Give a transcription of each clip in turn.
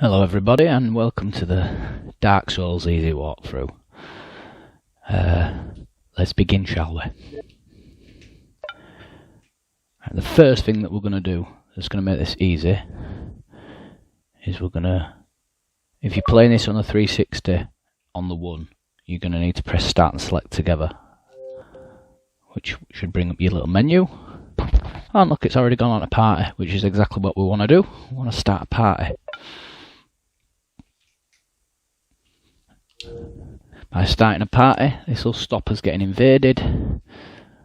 Hello everybody and welcome to the Dark Souls Easy walkthrough. Let's begin, shall we? The first thing that we're going to do that's going to make this easy is we're going to, if you're playing this on a 360 on the 1, you're going to need to press start and select together, which should bring up your little menu. Oh look, it's already gone on to party, which is exactly what we want to do. We want to start a party. By starting a party, this will stop us getting invaded.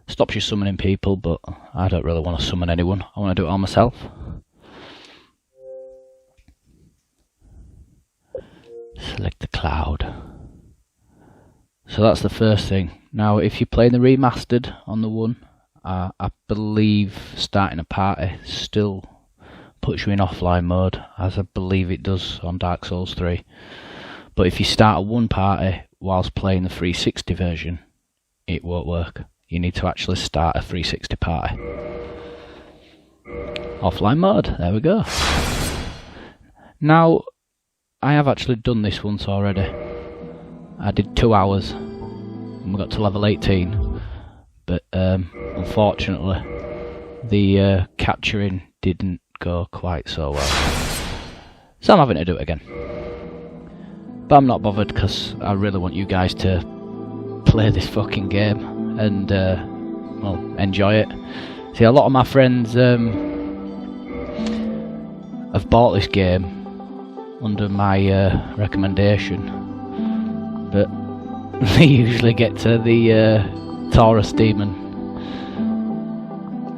Stops you summoning people, but I don't really want to summon anyone. I want to do it all myself. Select the cloud. So that's the first thing. Now if you're playing the remastered on the 1, I believe starting a party still puts you in offline mode, as I believe it does on Dark Souls 3. But if you start a 1 party whilst playing the 360 version, it won't work. You need to actually start a 360 party. Offline mode, there we go. Now, I have actually done this once already. I did 2 hours and we got to level 18. But unfortunately, the capturing didn't go quite so well. So I'm having to do it again. But I'm not bothered because I really want you guys to play this fucking game and well, enjoy it. See, a lot of my friends have bought this game under my recommendation, but they usually get to the Taurus demon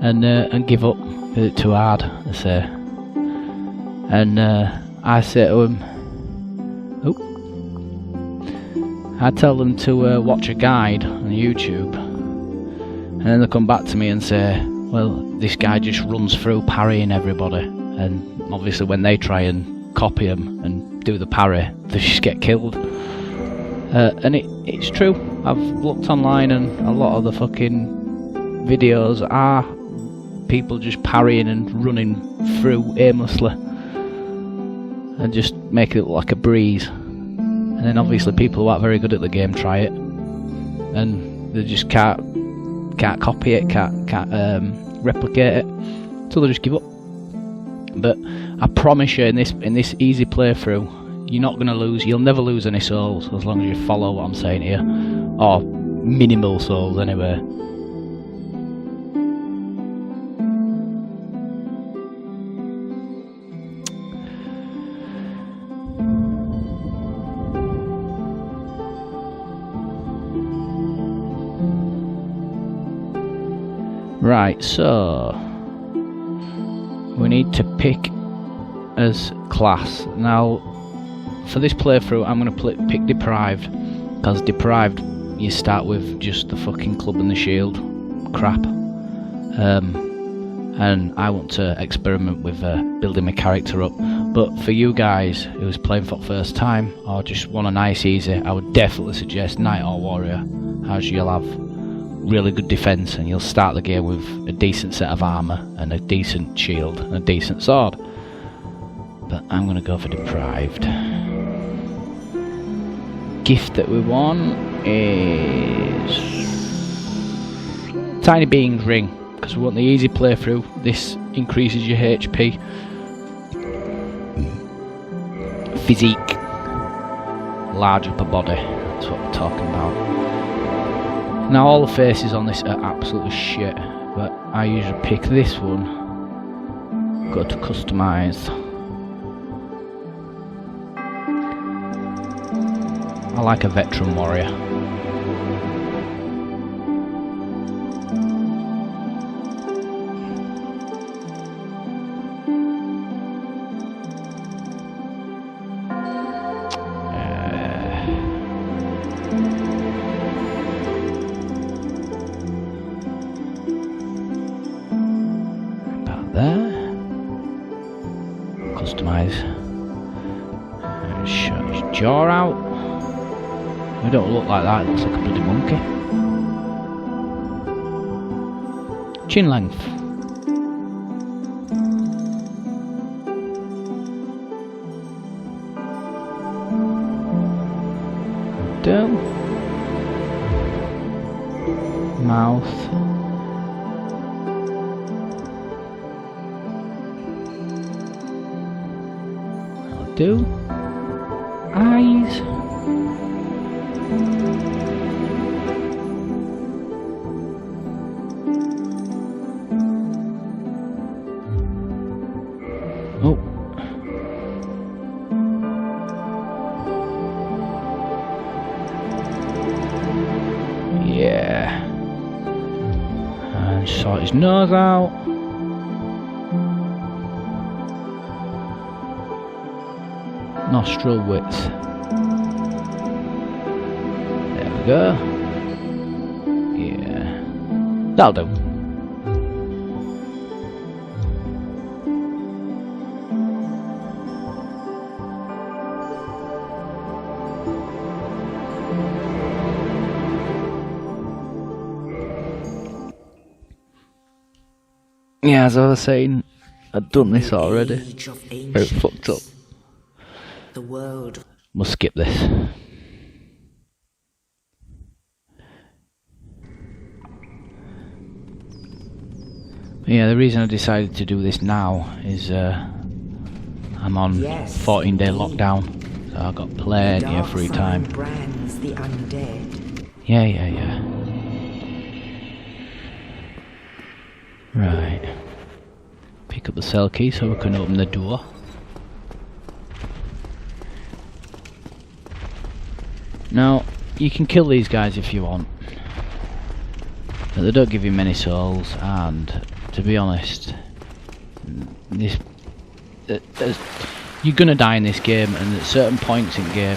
and give up because it's too hard, they say. And I say to them, I tell them to watch a guide on YouTube, and then they come back to me and say, well, this guy just runs through parrying everybody, and obviously when they try and copy him and do the parry, they just get killed. And it's true. I've looked online and a lot of the fucking videos are people just parrying and running through aimlessly and just making it look like a breeze. And then obviously people who aren't very good at the game try it, and they just can't copy it, can't replicate it, so they just give up. But I promise you, in this easy playthrough, you're not going to lose. You'll never lose any souls as long as you follow what I'm saying here, or minimal souls anyway. Right, so we need to pick as class. Now, for this playthrough, I'm going to pick Deprived, because Deprived, you start with just the fucking club and the shield crap. And I want to experiment with building my character up. But for you guys who's playing for the first time, or just want a nice easy, I would definitely suggest Knight or Warrior, as you'll have really good defense and you'll start the game with a decent set of armor and a decent shield and a decent sword. But I'm going to go for Deprived. Gift that we want is Tiny Being's Ring, because we want the easy playthrough. This increases your HP, physique, large upper body, that's what we're talking about. Now all the faces on this are absolutely shit, but I usually pick this one, go to customize. I like a veteran warrior. About there. Customize. Shut his jaw out. We don't look like that, it looks like a bloody monkey. Chin length. go. Mouth. That'll do. Eyes. Oh. Yeah. And sort his nose out. Nostril width. There we go. Yeah. That'll do. Yeah, as I was saying, I'd done this already. Very fucked up. The world. We'll skip this. But yeah, the reason I decided to do this now is I'm on 14-day lockdown, so I've got plenty of free time. Brands the undead. Yeah. Right. Pick up the cell key so we can open the door. Now, you can kill these guys if you want, but they don't give you many souls, and to be honest, this you're gonna die in this game, and at certain points in game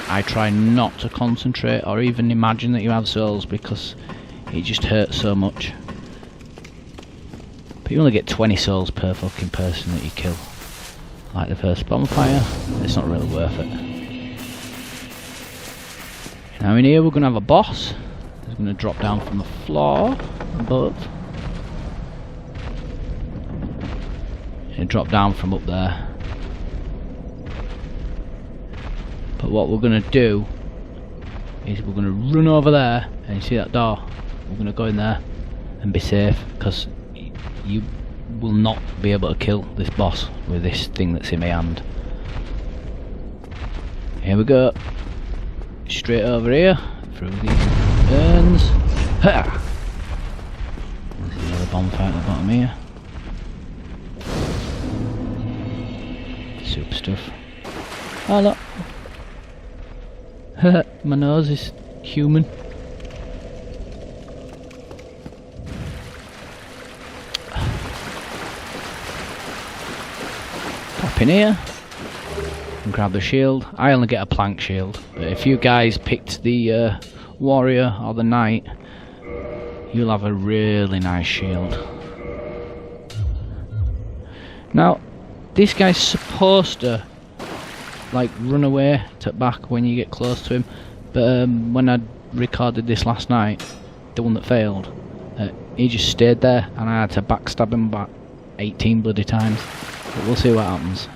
I try not to concentrate or even imagine that you have souls because it just hurts so much. But you only get 20 souls per fucking person that you kill. Like the first bonfire, it's not really worth it. Now in here we're going to have a boss. He's going to drop down from the floor above. He'll drop down from up there. But what we're going to do is we're going to run over there, and you see that door? We're going to go in there and be safe, because you will not be able to kill this boss with this thing that's in my hand. Here we go. Straight over here, through these urns. Ha! There's another bonfire at the bottom here. Soup stuff. Oh look! My nose is human. Pop in here and grab the shield. I only get a plank shield, but if you guys picked the warrior or the knight, you'll have a really nice shield. Now, this guy's supposed to like run away to back when you get close to him, but when I recorded this last night, the one that failed, he just stayed there and I had to backstab him about 18 bloody times. But we'll see what happens.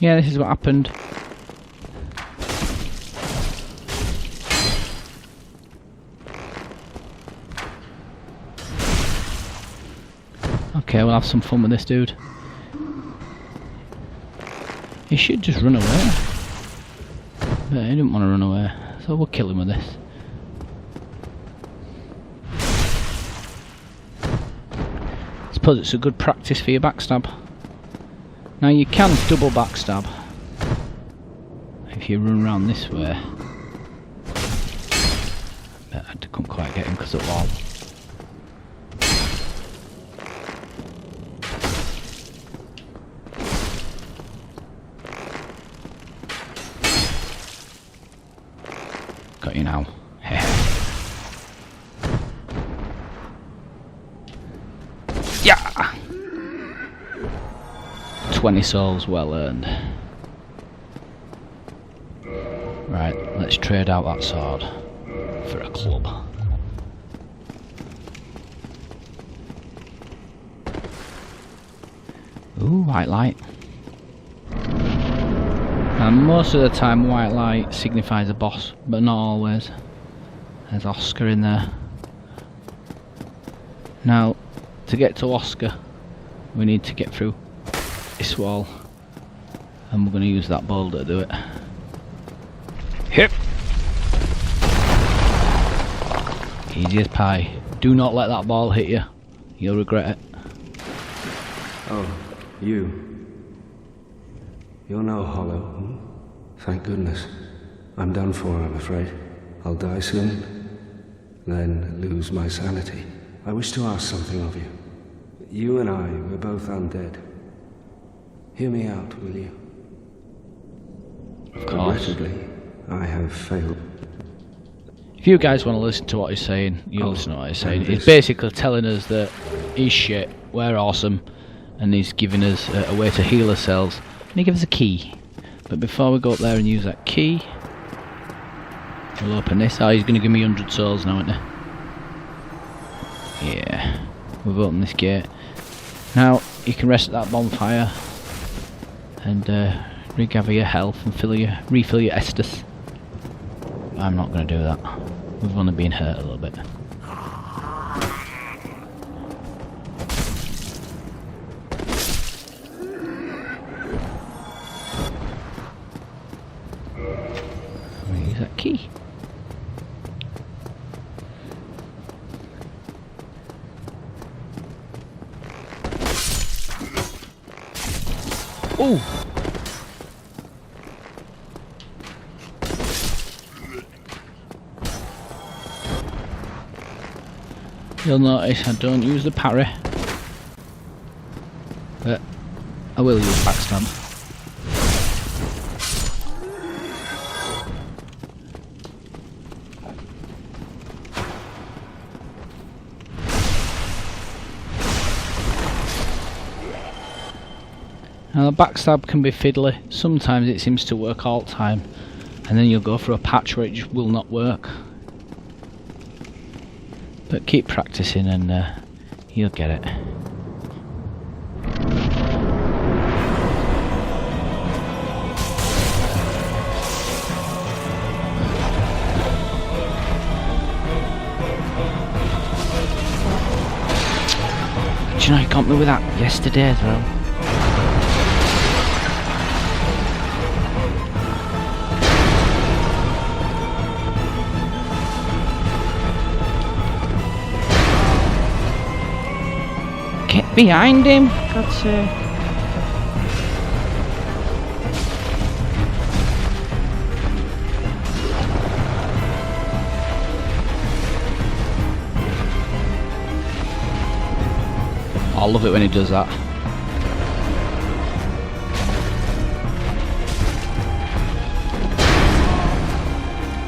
Yeah, this is what happened. Okay, we'll have some fun with this dude. He should just run away. But he didn't want to run away, so we'll kill him with this. I suppose it's a good practice for your backstab. Now you can double backstab if you run around this way. But I couldn't quite get him because of the wall. Got you now. 20 souls well earned. Right, let's trade out that sword for a club. Ooh, white light. And most of the time white light signifies a boss, but not always. There's Oscar in there. Now, to get to Oscar, we need to get through this wall. And we're going to use that boulder to do it. Hip! Easy as pie. Do not let that ball hit you. You'll regret it. Oh, you. You're no hollow. Hmm? Thank goodness. I'm done for, I'm afraid. I'll die soon, then lose my sanity. I wish to ask something of you. You and I, we're both undead. Hear me out, will you? Of course. Regrettably, I have failed. If you guys want to listen to what he's saying, you listen to what he's saying. He's basically telling us that he's shit, we're awesome, and he's giving us a way to heal ourselves, and he gives us a key. But before we go up there and use that key, we'll open this. Oh, he's going to give me 100 souls now, isn't he? Yeah, we've opened this gate. Now, you can rest at that bonfire and regather your health and refill your Estus. I'm not going to do that. We've only been hurt a little bit. Use that key. Oh! You'll notice I don't use the parry, but I will use backstab. Now the backstab can be fiddly. Sometimes it seems to work all the time, and then you'll go for a patch where it just will not work. But keep practicing and you'll get it. Do you know, you got me with that yesterday as well. Get behind him, God's sake. I love it when he does that.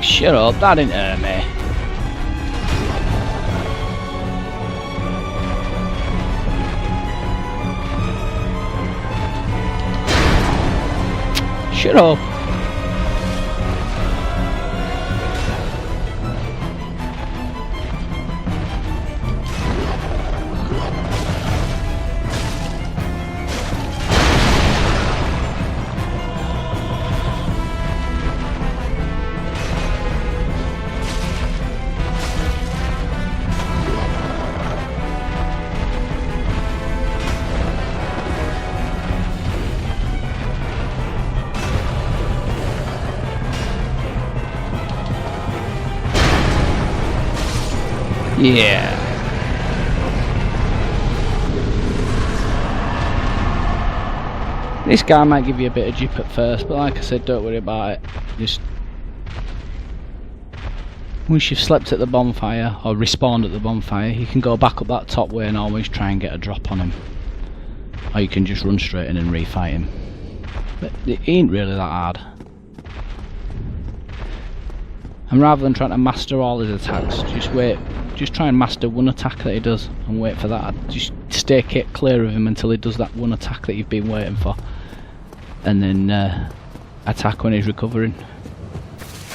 Shut up, that didn't hurt me. Shut up. Yeah. This guy might give you a bit of jip at first, but like I said, don't worry about it. Just once you've slept at the bonfire or respawned at the bonfire, you can go back up that top way and always try and get a drop on him. Or you can just run straight in and refight him. But it ain't really that hard. And rather than trying to master all his attacks, just wait. Just try and master one attack that he does and wait for that. Just stay clear of him until he does that one attack that you've been waiting for. And then attack when he's recovering.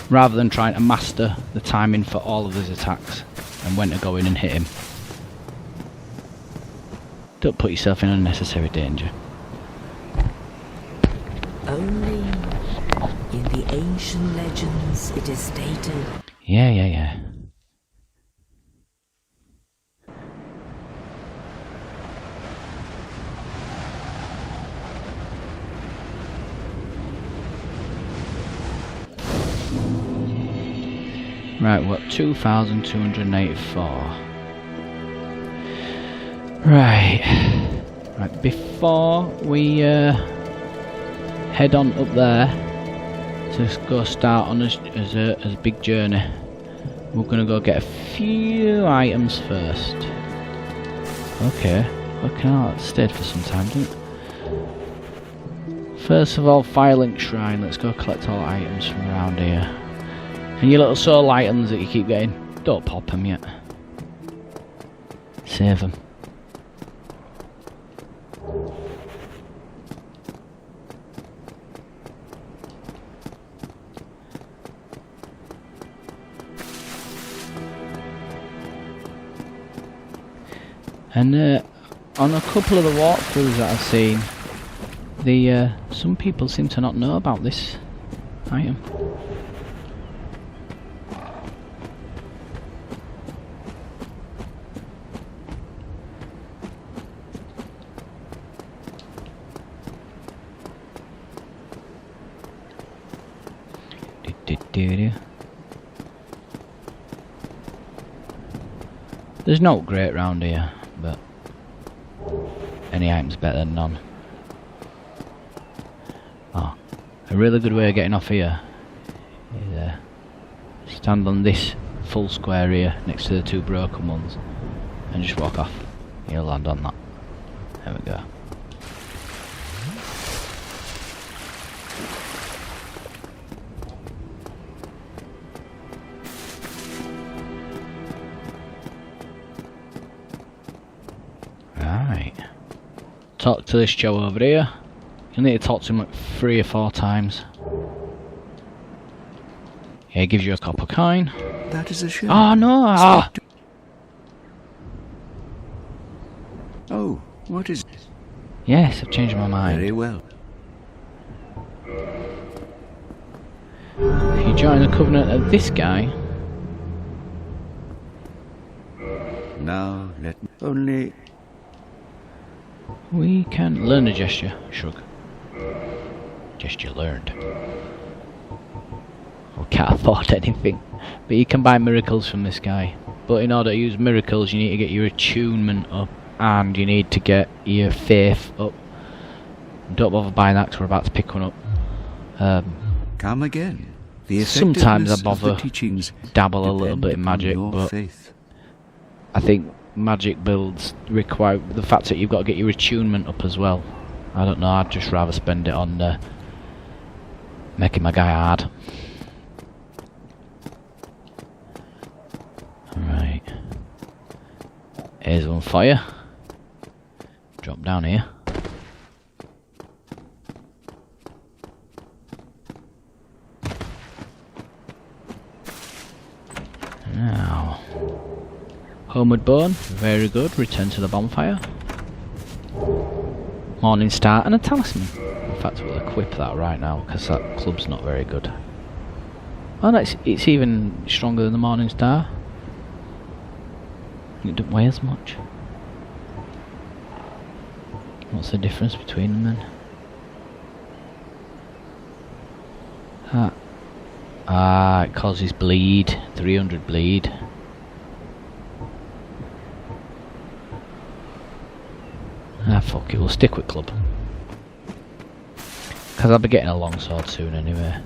rather than trying to master the timing for all of his attacks and when to go in and hit him. Don't put yourself in unnecessary danger. Only in the ancient legends it is stated. Yeah. Right, what? 2,284. Right, before we head on up there to go start on a big journey, we're gonna go get a few items first. Okay, fucking hell, that stayed for some time, didn't it? First of all, Firelink Shrine. Let's go collect all the items from around here. And your little soul items that you keep getting, don't pop them yet. Save them. And on a couple of the walkthroughs that I've seen, some people seem to not know about this item. There's no great round here, but any item's better than none. Oh, a really good way of getting off here is stand on this full square here next to the two broken ones and just walk off. You'll land on that. There we go. Talk to this Joe over here. You'll need to talk to him like 3 or 4 times. Yeah, he gives you a copper coin. That is a shame. Oh no! Ah. Oh, what is it? Yes, I've changed my mind. Very well. If you join the covenant of this guy... Now let me... Only... We can learn a gesture. Shrug. Gesture learned. We can't afford anything. But you can buy miracles from this guy. But in order to use miracles, you need to get your attunement up. And you need to get your faith up. Don't bother buying that because we're about to pick one up. Come again. Sometimes I bother dabble a little bit in magic, but I think magic builds require the fact that you've got to get your attunement up as well. I don't know, I'd just rather spend it on making my guy hard. Alright. Here's one for you. Drop down here. Now, Homeward Bone, very good. Return to the bonfire. Morning Star and a talisman. In fact, we'll equip that right now because that club's not very good. Oh, no, it's even stronger than the Morning Star. It doesn't weigh as much. What's the difference between them then? It causes bleed. 300 bleed. Fuck it, we'll stick with club. Because I'll be getting a longsword soon anyway.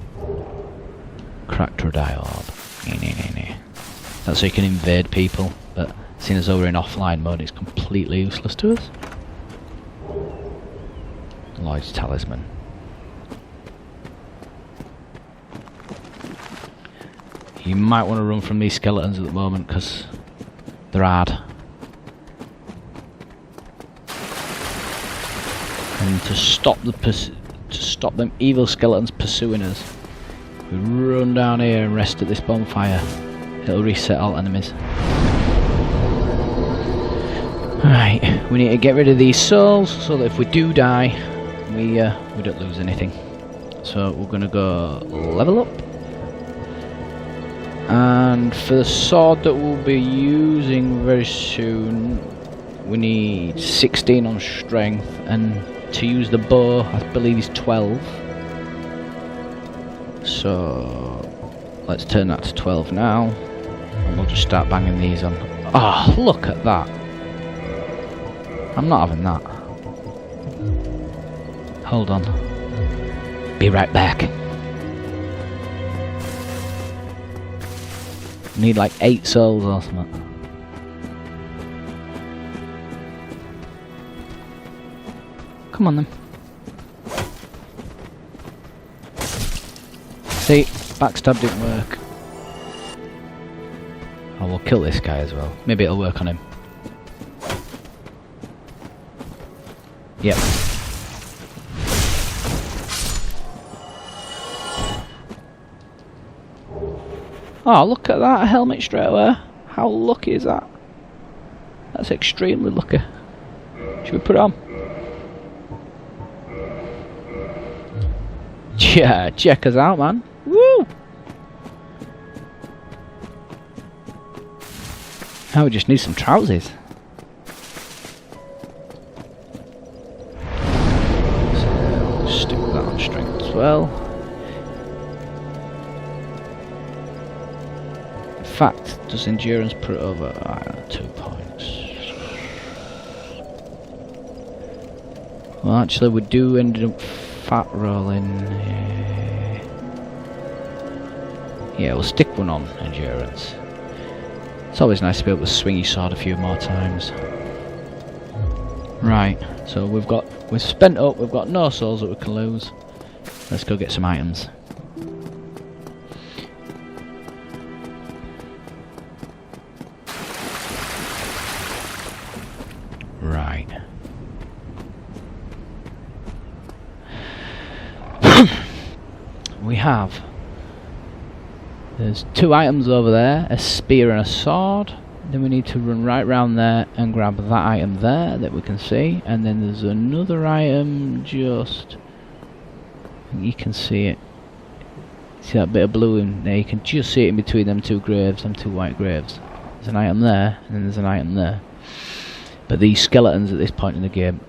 Cracked Rodai Orb. That's so you can invade people, but seeing as though we're in offline mode, it's completely useless to us. Lloyd's Talisman. You might want to run from these skeletons at the moment because they're hard. And to stop them evil skeletons pursuing us, We run down here and rest at this bonfire. It'll reset all enemies. Right, we need to get rid of these souls so that if we do die, we don't lose anything. So we're gonna go level up. And for the sword that we'll be using very soon, we need 16 on strength, and to use the bow, I believe is 12. So let's turn that to 12 now, and we'll just start banging these on. Oh, look at that! I'm not having that. Hold on. Be right back. Need like 8 souls or something. Come on then. See, backstab didn't work. Oh, we'll kill this guy as well. Maybe it'll work on him. Yep. Oh, look at that, a helmet straight away. How lucky is that? That's extremely lucky. Should we put it on? Yeah, check us out, man. Woo! Now we just need some trousers. So, stick that on strength as well. In fact, does endurance put it over? 2 points. Well, actually, we do end up fat rolling. Yeah, we'll stick one on endurance. It's always nice to be able to swing your sword a few more times. Right, so we've spent up, we've got no souls that we can lose. Let's go get some items. Right. We have, there's 2 items over there, a spear and a sword. Then we need to run right round there and grab that item there that we can see, and then there's another item just, you can see it, see that bit of blue in there, you can just see it in between them 2 graves, them 2 white graves. There's an item there, and then there's an item there. But these skeletons at this point in the game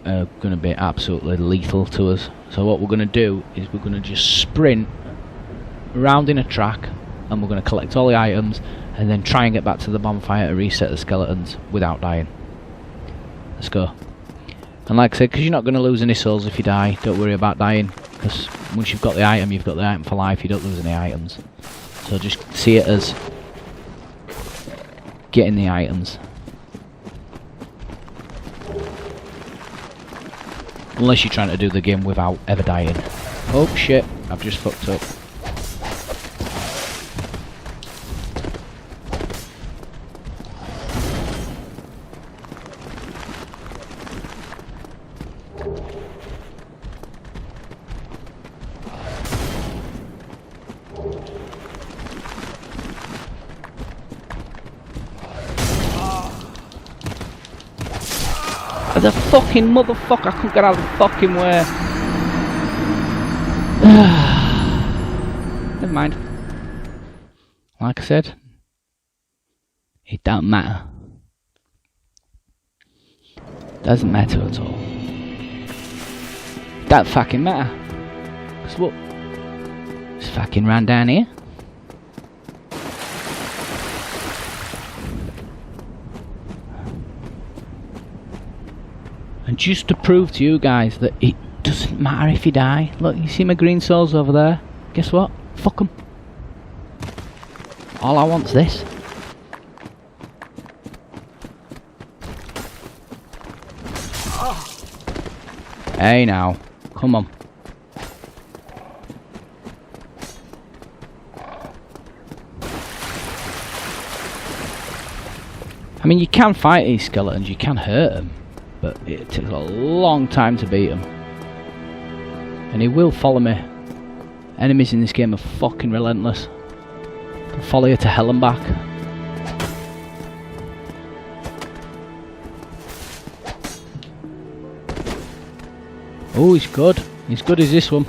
are going to be absolutely lethal to us. So what we're going to do is we're going to just sprint around in a track, and we're going to collect all the items and then try and get back to the bonfire to reset the skeletons without dying. Let's go. And like I said, because you're not going to lose any souls if you die, don't worry about dying, because once you've got the item, you've got the item for life, you don't lose any items. So just see it as getting the items. Unless you're trying to do the game without ever dying. Oh shit, I've just fucked up. The fucking motherfucker, I couldn't get out of the fucking way. Never mind. Like I said, it don't matter. Doesn't matter at all. Don't fucking matter. Cause look, just fucking ran down here. And just to prove to you guys that it doesn't matter if you die. Look, you see my green souls over there? Guess what? Fuck them. All I want's this. Hey now, come on. I mean, you can fight these skeletons, you can hurt them. But it takes a long time to beat him. And he will follow me Enemies in this game are fucking relentless. They'll follow you to hell and back. Oh, he's good. He's good as this one.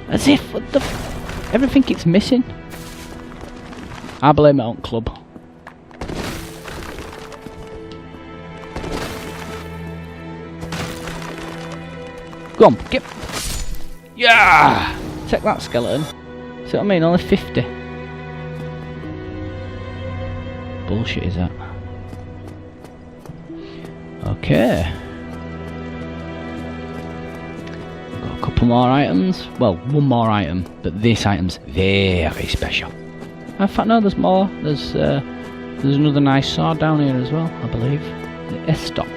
As if, what the everything it's missing. I blame it on Club. Go on, get. Yeah! Take that, skeleton. See what I mean? Only 50. Bullshit is that? Okay. Got a couple more items. Well, one more item, but this item's very special. In fact, no, there's more. There's another nice sword down here as well, I believe. The S-stock.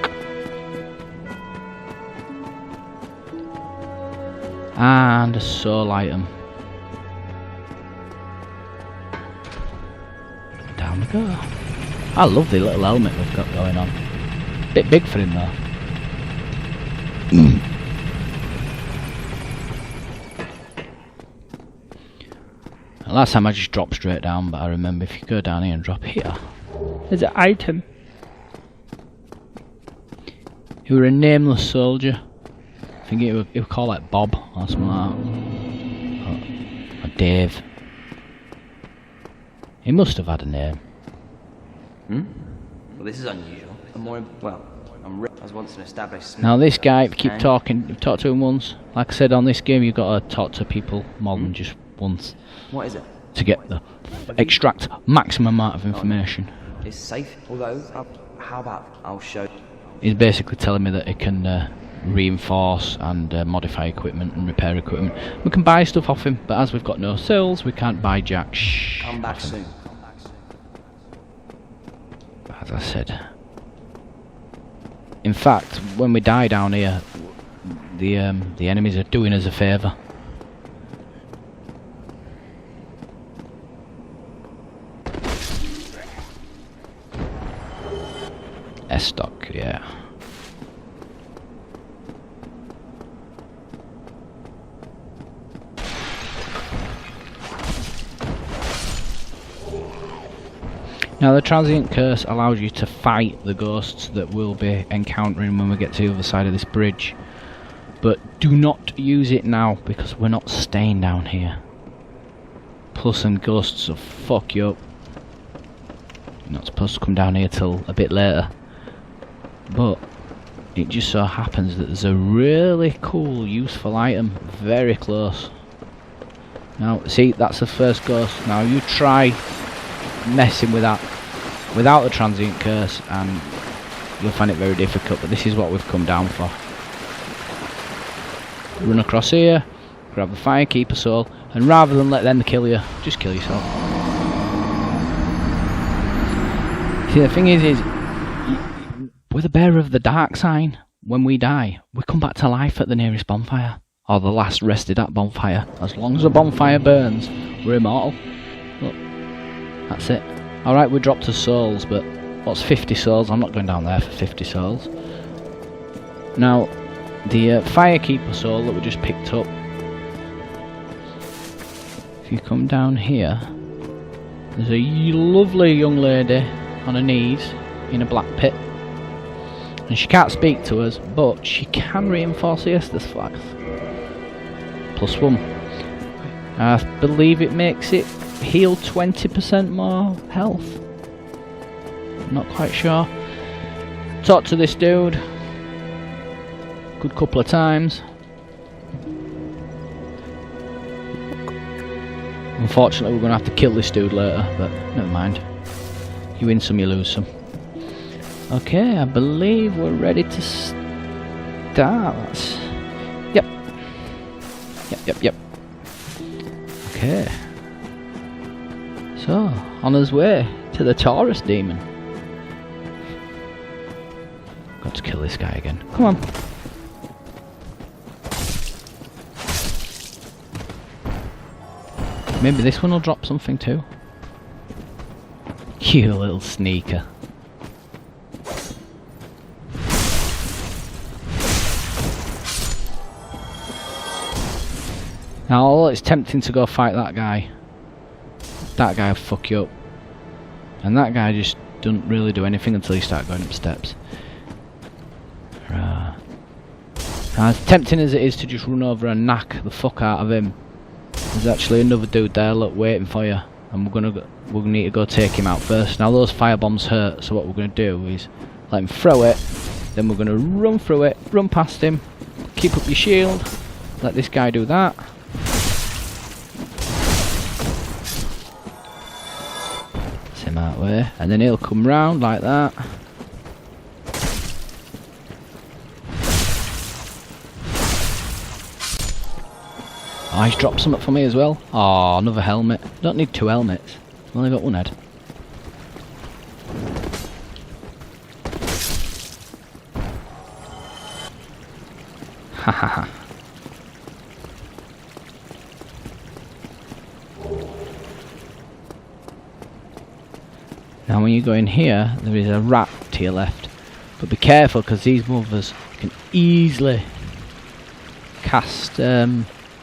And a soul item. Down we go. I love the little helmet we've got going on. Bit big for him though. Last time I just dropped straight down, but I remember if you go down here and drop here, there's an item. You were a nameless soldier. I think it would call like Bob or something like that. Or Dave. He must have had a name. Hmm? Well, this is unusual. I was once an established... Now this guy, if you keep talking, you've talked to him once. Like I said, on this game you've got to talk to people more than just once. What is it? To get the... extract maximum amount of information. It's safe, although, how about I'll show... He's basically telling me that it can reinforce and modify equipment and repair equipment. We can buy stuff off him, but as we've got no sales, we can't buy jack shh. Come back soon. As I said. In fact, when we die down here, the enemies are doing us a favour. S-stock, yeah. Now the transient curse allows you to fight the ghosts that we'll be encountering when we get to the other side of this bridge. But do not use it now because we're not staying down here. Plus some ghosts will fuck you up. You're not supposed to come down here till a bit later. But it just so happens that there's a really cool, useful item very close. Now, see, that's the first ghost. Now you try messing with that without the transient curse and you'll find it very difficult, but this is what we've come down for. Run across here, grab the Firekeeper soul, and rather than let them kill you, just kill yourself. See, the thing is we're the bearer of the dark sign. When we die, we come back to life at the nearest bonfire, or the last rested at bonfire. As long as the bonfire burns, we're immortal. Look, that's it. Alright, we dropped to souls, but what's 50 souls? I'm not going down there for 50 souls. Now, the Firekeeper soul that we just picked up, if you come down here, there's a lovely young lady on her knees in a black pit. And she can't speak to us, but she can reinforce the Estus flags. +1. I believe it makes it heal 20% more health. Not quite sure. Talk to this dude. Good couple of times. Unfortunately, we're going to have to kill this dude later, but never mind. You win some, you lose some. Okay, I believe we're ready to start. Yep. Yep. Okay. So, on his way to the Taurus demon. Got to kill this guy again. Come on. Maybe this one will drop something too. You little sneaker. Now, although it's tempting to go fight that guy will fuck you up. And that guy just doesn't really do anything until you start going up steps. Right. Now, as tempting as it is to just run over and knock the fuck out of him, there's actually another dude there, look, waiting for you. And we're gonna need to go take him out first. Now, those fire bombs hurt, so what we're gonna do is let him throw it, then we're gonna run through it, run past him, keep up your shield, let this guy do that. Him out way, and then he'll come round like that. Oh, he's dropped something for me as well. Oh, another helmet. Don't need 2 helmets. I've only got 1 head. Ha ha ha. Now when you go in here, there is a rat to your left. But be careful, because these mothers can easily cast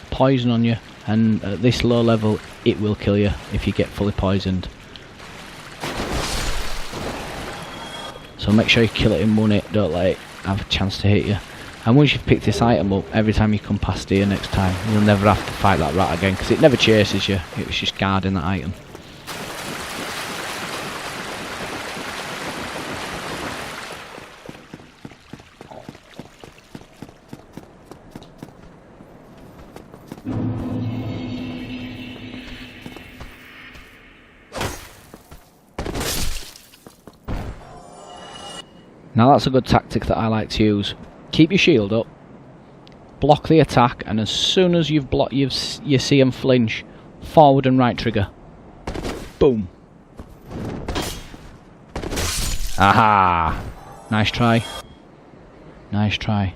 poison on you. And at this low level, it will kill you if you get fully poisoned. So make sure you kill it in 1 hit, don't let it have a chance to hit you. And once you've picked this item up, every time you come past here next time, you'll never have to fight that rat again, because it never chases you, it was just guarding that item. Now that's a good tactic that I like to use. Keep your shield up, block the attack, and as soon as you see him flinch, forward and right trigger. Boom. Aha! Nice try. Nice try.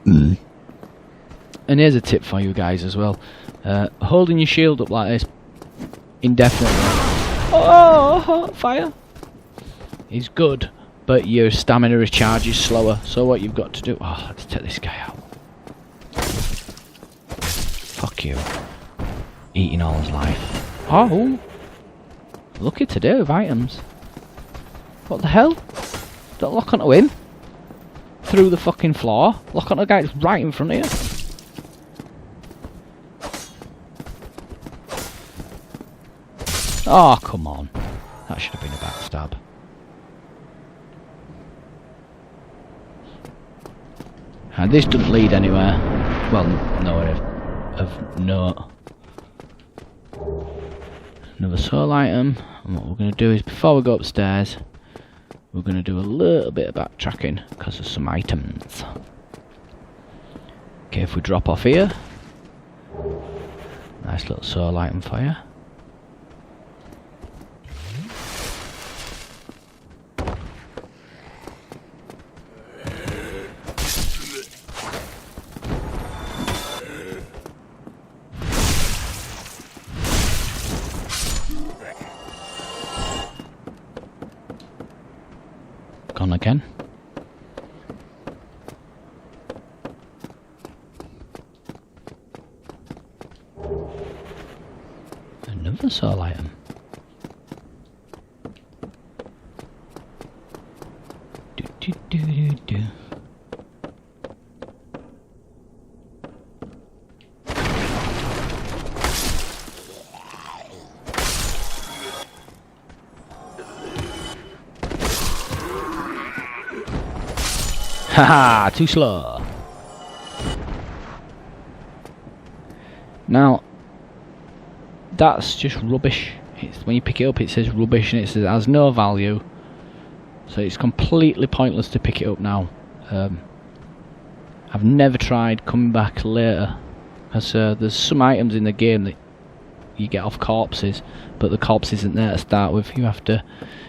And here's a tip for you guys as well. Holding your shield up like this indefinitely, oh, fire, is good, but your stamina recharge is slower. So what you've got to do, oh, let's take this guy out. Fuck you. Eating all his life. Oh, lucky today with items. What the hell? Don't lock onto him. Through the fucking floor. Lock onto the guy that's right in front of you. Oh, come on. That should have been a backstab. And this doesn't lead anywhere. Well, nowhere of note. Another soul item. And what we're going to do is, before we go upstairs, we're going to do a little bit of backtracking because of some items. Okay, if we drop off here. Nice little soul item for you. Gone again. Another soul item. Do. Haha, too slow. Now, that's just rubbish. When you pick it up, it says rubbish and it says it has no value. So it's completely pointless to pick it up now. I've never tried coming back later. Because there's some items in the game that you get off corpses, but the corpse isn't there to start with. You have to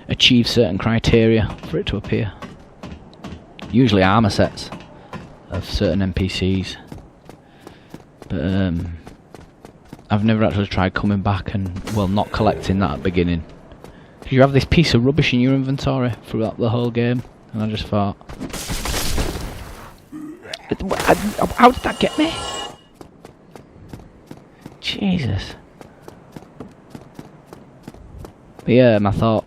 achieve certain criteria for it to appear. Usually armor sets of certain NPCs, but I've never actually tried coming back and, well, not collecting that at the beginning. Because you have this piece of rubbish in your inventory throughout the whole game, and I just thought, how did that get me? Jesus. But yeah, I thought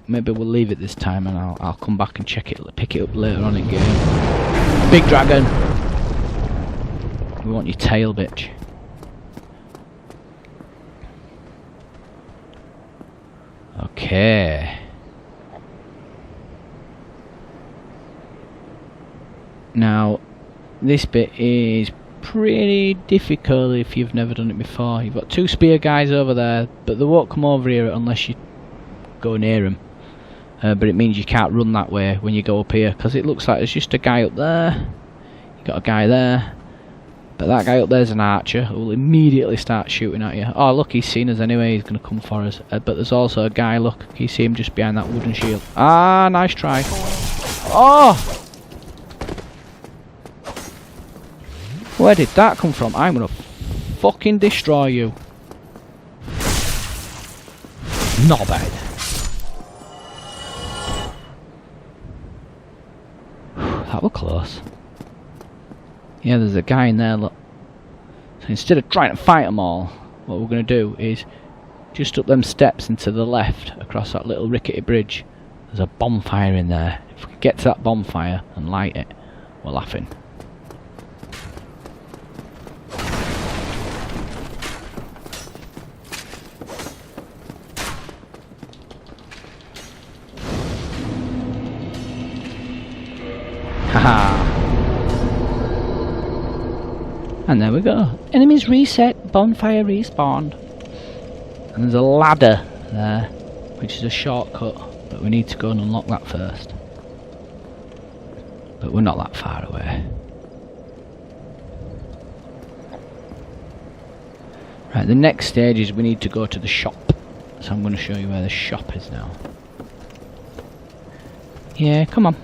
maybe we'll leave it this time, and I'll come back and check it, pick it up later on in game. Big dragon. We want your tail, bitch. Okay. Now, this bit is pretty difficult if you've never done it before. You've got two spear guys over there, but they won't come over here unless you go near them. But it means you can't run that way when you go up here, because it looks like there's just a guy up there. You got a guy there, but that guy up there's an archer who will immediately start shooting at you. Oh look, he's seen us anyway, he's going to come for us. But there's also a guy, look, you see him just behind that wooden shield. Ah, nice try. Oh! Where did that come from? I'm going to fucking destroy you. Not bad. That was close. Yeah, there's a guy in there, look. So instead of trying to fight them all, what we're going to do is just up them steps and to the left, across that little rickety bridge, there's a bonfire in there. If we can get to that bonfire and light it, we're laughing. Haha. And there we go. Enemies reset, bonfire respawned. And there's a ladder there, which is a shortcut, but we need to go and unlock that first. But we're not that far away. Right, the next stage is we need to go to the shop. So I'm going to show you where the shop is now. Yeah, come on.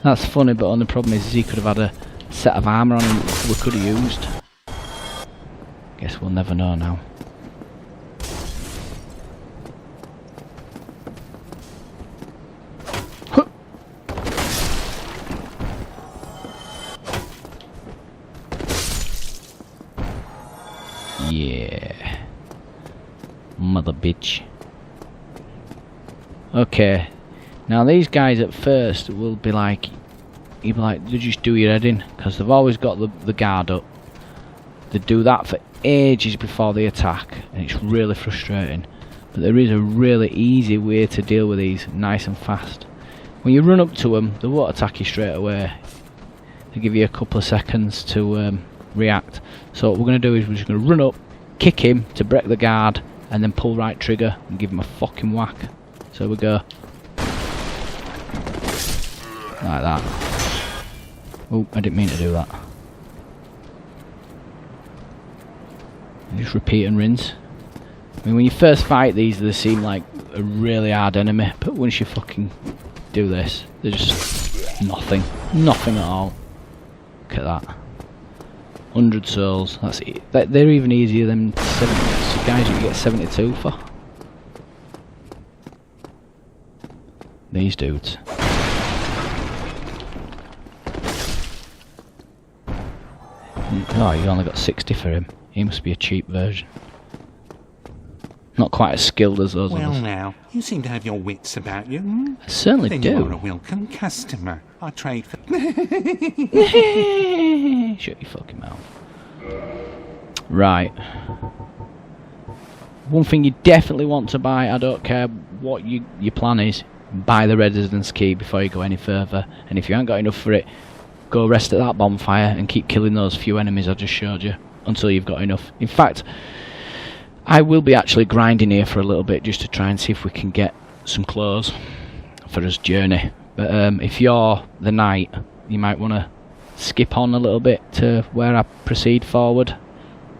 That's funny, but the only problem is he could have had a set of armour on him we could have used. Guess we'll never know now. Huh. Yeah. Mother bitch. Okay. Now these guys at first will be like, you'll be like, they just do your head in, because they've always got the guard up. They do that for ages before they attack, and it's really frustrating. But there is a really easy way to deal with these, nice and fast. When you run up to them, they won't attack you straight away. They give you a couple of seconds to react. So what we're going to do is we're just going to run up, kick him to break the guard, and then pull right trigger and give him a fucking whack. So we go. Like that. Oh, I didn't mean to do that. Just repeat and rinse. I mean, when you first fight these, they seem like a really hard enemy, but once you fucking do this, they're just nothing. Nothing at all. Look at that. 100 souls. That's it. They're even easier than 70 guys you get 72 for. These dudes. Oh, you only got 60 for him. He must be a cheap version. Not quite as skilled as those others. Well now, you seem to have your wits about you. Hmm? I certainly then do. You are a welcome customer. I trade for... Shut your fucking mouth. Right. One thing you definitely want to buy, I don't care what your plan is, buy the residence key before you go any further. And if you haven't got enough for it, go rest at that bonfire and keep killing those few enemies I just showed you until you've got enough. In fact, I will be actually grinding here for a little bit just to try and see if we can get some clothes for this journey. But if you're the knight, you might want to skip on a little bit to where I proceed forward,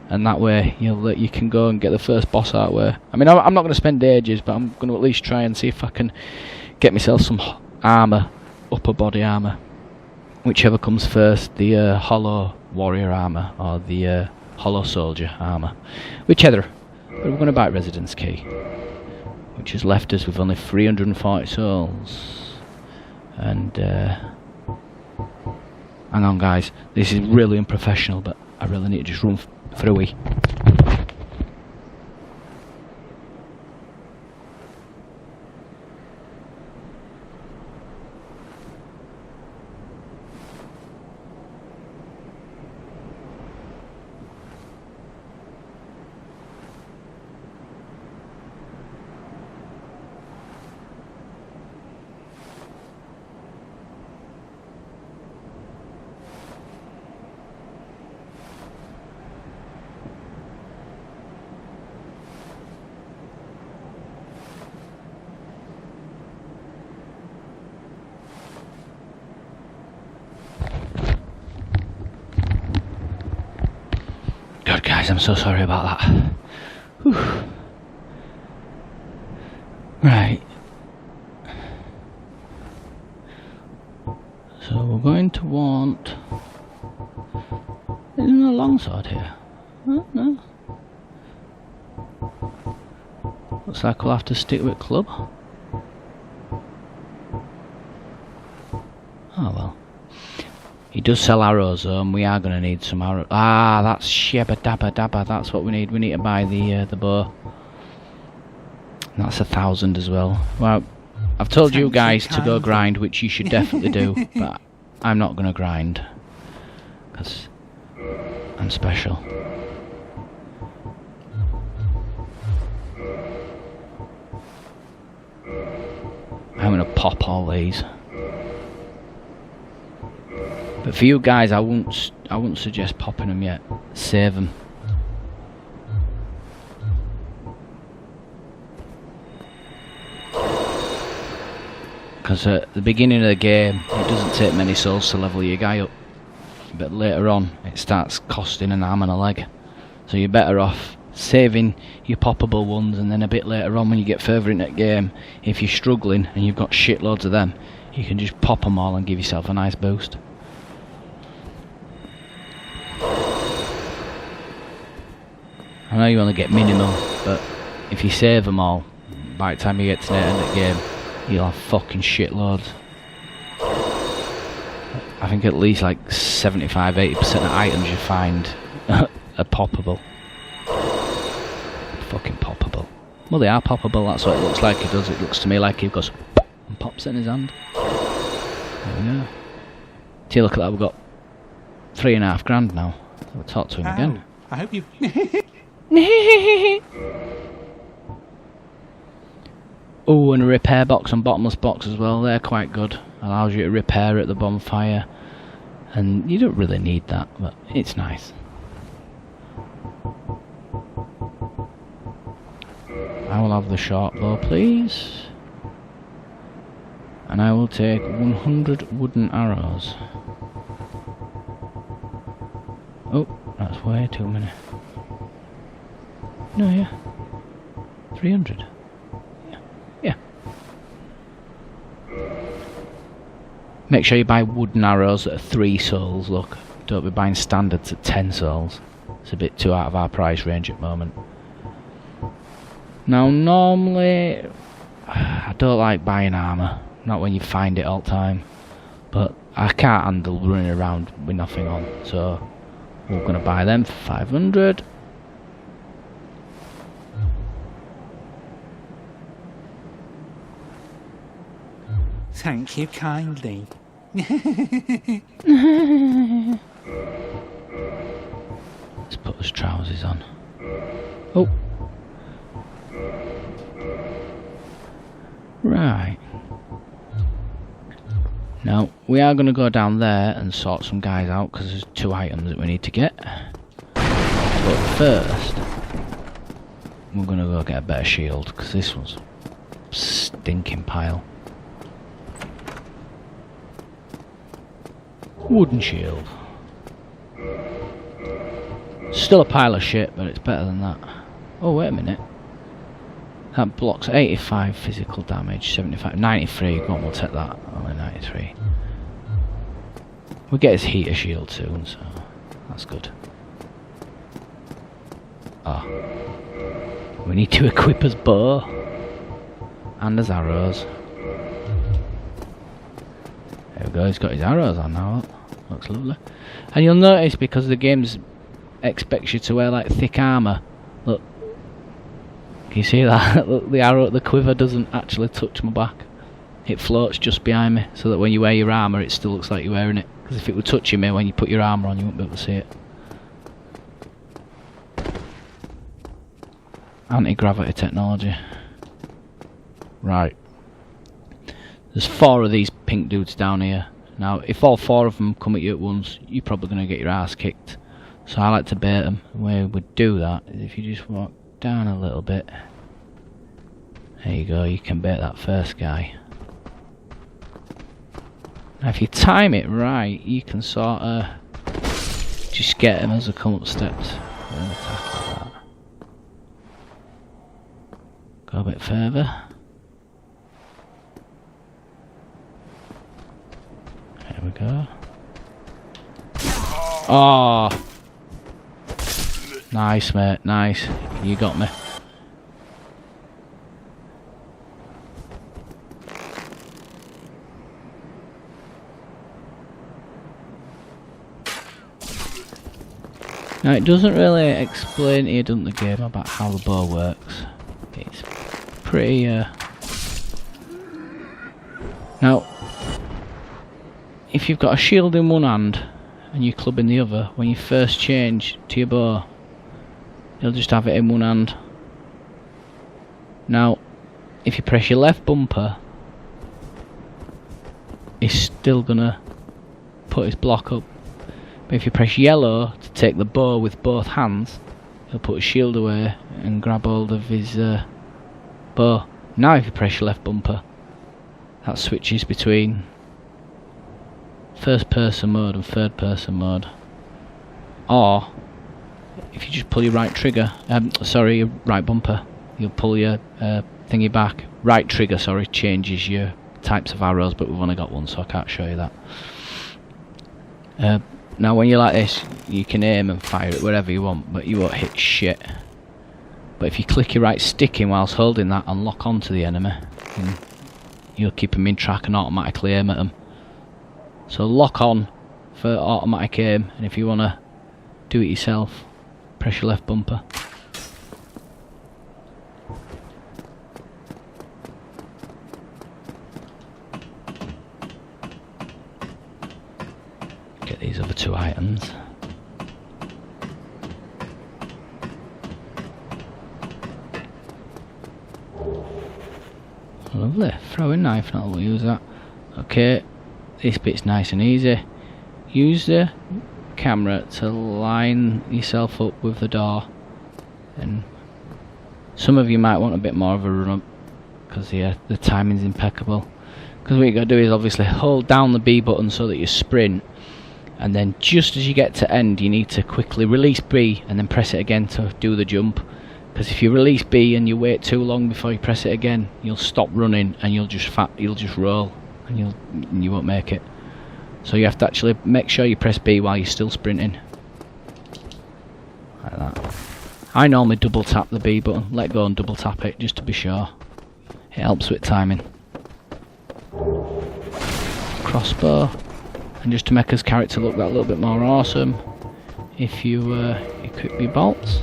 and that way you can go and get the first boss out where. I mean, I'm not going to spend ages, but I'm going to at least try and see if I can get myself some armour, upper body armour. Whichever comes first, the hollow warrior armour or the hollow soldier armour. Whichever. But we're going to buy residence key, which has left us with only 340 souls. And hang on guys, this is really unprofessional, but I really need to just run for a wee. God, guys, I'm so sorry about that. Whew. Right. So we're going to want... Isn't there a longsword here? Oh, no. Looks like we'll have to stick with club. Oh well. He does sell arrows though, and we are going to need some arrows. Ah, that's shebba dabba dabba, that's what we need. We need to buy the bow. And that's 1,000 as well. Well, I've told you guys to go grind, which you should definitely do, but I'm not going to grind. Because I'm special. I'm going to pop all these. But for you guys, I wouldn't suggest popping them yet. Save them. Because at the beginning of the game, it doesn't take many souls to level your guy up. But later on, it starts costing an arm and a leg. So you're better off saving your poppable ones, and then a bit later on when you get further into the game, if you're struggling and you've got shitloads of them, you can just pop them all and give yourself a nice boost. I know you only get minimum, but if you save them all, by the time you get to the end of the game, you'll have fucking shitloads. I think at least like 75-80% of items you find are poppable. Fucking poppable. Well, they are poppable, that's what it looks like. It does. It looks to me like he goes and pops it in his hand. There we go. See, look at that, we've got 3.5 grand now. We'll talk to him again. I hope you... Oh, and a repair box and bottomless box as well. They're quite good. Allows you to repair at the bonfire. And you don't really need that, but it's nice. I will have the short bow, please. And I will take 100 wooden arrows. Oh, that's way too many. No, yeah. 300. Yeah. Make sure you buy wooden arrows at 3 souls, look. Don't be buying standards at 10 souls. It's a bit too out of our price range at the moment. Now, normally, I don't like buying armour. Not when you find it all the time. But I can't handle running around with nothing on. So, we're going to buy them for 500. Thank you kindly. Let's put his trousers on. Oh. Right. Now, we are going to go down there and sort some guys out because there's 2 items that we need to get. But first, we're going to go get a better shield because this one's a stinking pile. Wooden shield. Still a pile of shit, but it's better than that. Oh, wait a minute. That blocks 85 physical damage, 75, 93. Go on, we'll take that. Only 93. We'll get his heater shield soon, so that's good. Ah. We need to equip his bow. And his arrows. There we go, he's got his arrows on now. Looks lovely. And you'll notice, because the game expects you to wear like thick armour. Look. Can you see that? Look, the arrow, the quiver doesn't actually touch my back. It floats just behind me, so that when you wear your armour it still looks like you're wearing it. Because if it were touching me when you put your armour on, you wouldn't be able to see it. Anti-gravity technology. Right. There's 4 of these pink dudes down here. Now, if all 4 of them come at you at once, you're probably going to get your ass kicked. So I like to bait them. The way we do that is if you just walk down a little bit. There you go, you can bait that first guy. Now if you time it right, you can sort of just get them as they come up steps. And attack like that. Go a bit further. There we go. Oh! Nice, mate, nice. You got me. Now it doesn't really explain here, doesn't the game, about how the bow works. It's pretty Now if you've got a shield in one hand and your club in the other, when you first change to your bow, you'll just have it in one hand. Now if you press your left bumper, he's still gonna put his block up. But if you press yellow to take the bow with both hands, he'll put his shield away and grab hold of his bow. Now if you press your left bumper, that switches between first person mode and third person mode. Or if you just pull your right trigger, sorry, your right bumper, you'll pull your thingy back. Right trigger, sorry, changes your types of arrows, but we've only got one, so I can't show you that. Now when you're like this, you can aim and fire it wherever you want, but you won't hit shit. But if you click your right stick in whilst holding that and lock onto the enemy, you'll keep them in track and automatically aim at them. So lock on for automatic aim, and if you want to do it yourself, press your left bumper. Get these other 2 items. Lovely, throwing knife, not we'll use that. Okay, this bit's nice and easy. Use the camera to line yourself up with the door, and some of you might want a bit more of a run up because the timing's impeccable. Because what you got to do is obviously hold down the B button so that you sprint, and then just as you get to end you need to quickly release B and then press it again to do the jump. Because if you release B and you wait too long before you press it again, you'll stop running and you'll just roll and you won't make it. So you have to actually make sure you press B while you're still sprinting. Like that. I normally double tap the B button, let go and double tap it just to be sure. It helps with timing. Crossbow. And just to make his character look that little bit more awesome, if you equip your bolts,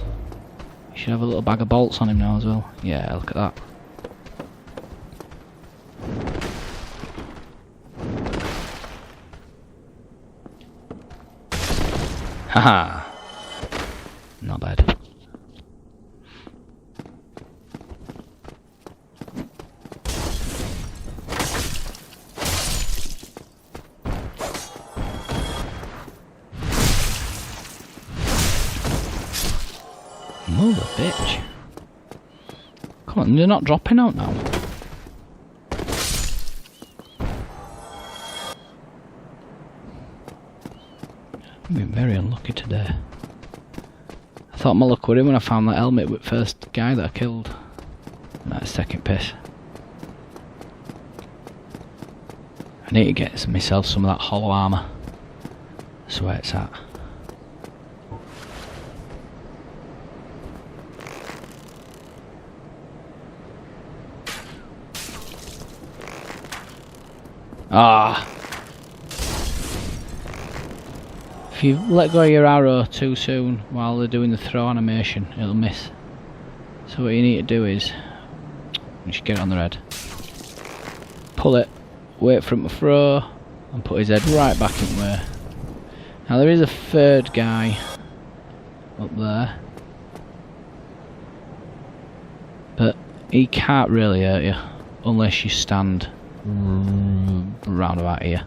you should have a little bag of bolts on him now as well. Yeah, look at that. Haha! Not bad. Mother bitch. Come on, they're not dropping out now. I've been very unlucky today. I thought my luck would in when I found that helmet with the first guy that I killed. That's taking piss. I need to get myself some of that hollow armour. That's where it's at. Ah! If you let go of your arrow too soon while they're doing the throw animation, it'll miss. So what you need to do is, you should get it on the head. Pull it, wait for him to throw, and put his head right back in where. Now there is a third guy up there, but he can't really hurt you unless you stand round about here.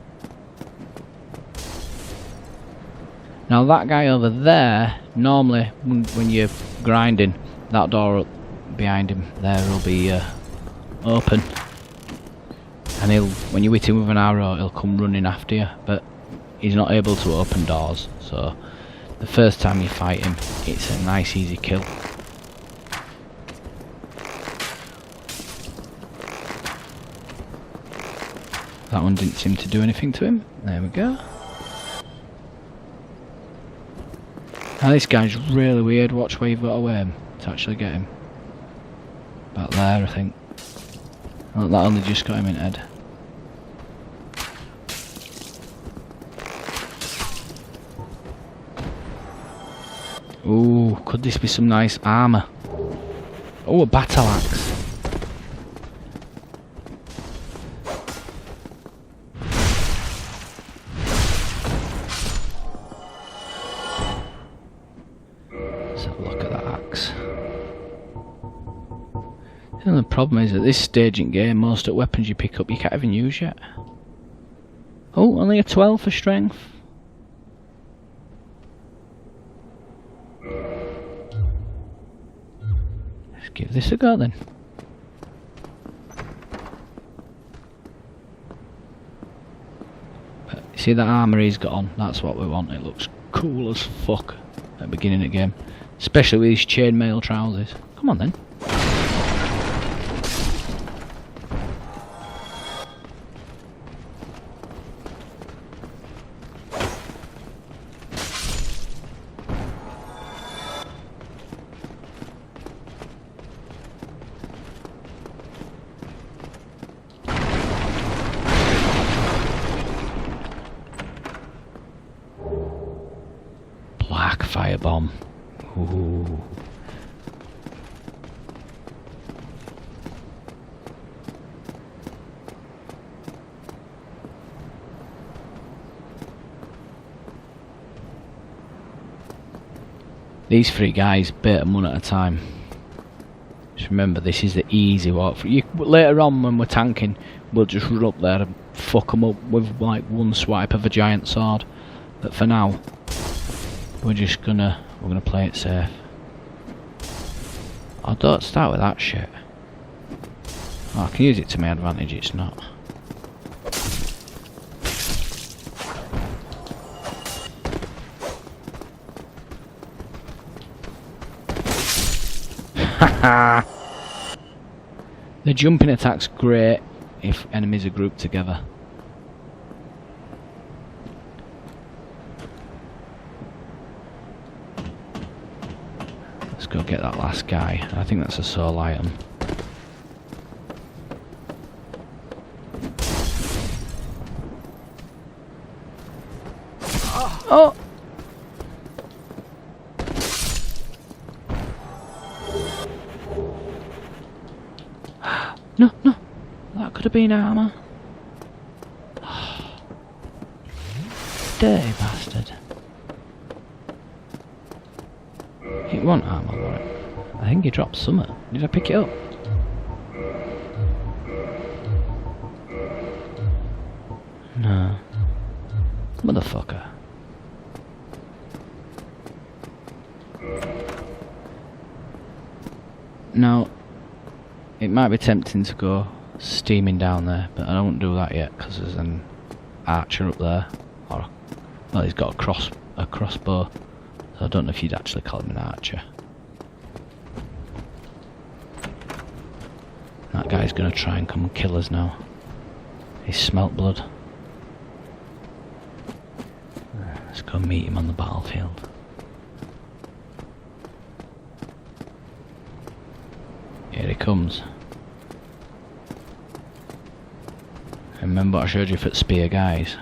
Now that guy over there, normally when you're grinding, that door up behind him there will be open, and when you hit him with an arrow, he'll come running after you, but he's not able to open doors, so the first time you fight him, it's a nice easy kill. That one didn't seem to do anything to him. There we go. Now this guy's really weird. Watch where you've got to aim to actually get him. About there, I think. Oh, that only just got him in head. Ooh, could this be some nice armour? Oh, a battle axe. The problem is, at this stage in game, most of the weapons you pick up you can't even use yet. Oh, only a 12 for strength. Let's give this a go then. But you see that armour he's got on? That's what we want. It looks cool as fuck at the beginning of the game. Especially with his chainmail trousers. Come on then. Firebomb. Ooh. These three guys bait them one at a time. Just remember, this is the easy walkthrough. Later on when we're tanking, we'll just run up there and fuck them up with like one swipe of a giant sword. But for now, we're gonna play it safe. Oh, don't start with that shit. Oh, I can use it to my advantage, it's not. Haha! The jumping attack's great if enemies are grouped together. Let's go get that last guy. I think that's a soul item. Oh! No, no! That could have been armour. Dirty bastard. It wasn't armour, was it? I think he dropped something. Did I pick it up? No. Motherfucker. Now, it might be tempting to go steaming down there, but I don't do that yet because there's an archer up there. Or, well, he's got a crossbow. So I don't know if you'd actually call him an archer. That guy's gonna try and come and kill us now. He's smelt blood. Let's go meet him on the battlefield. Here he comes. Remember what I showed you for spear guys?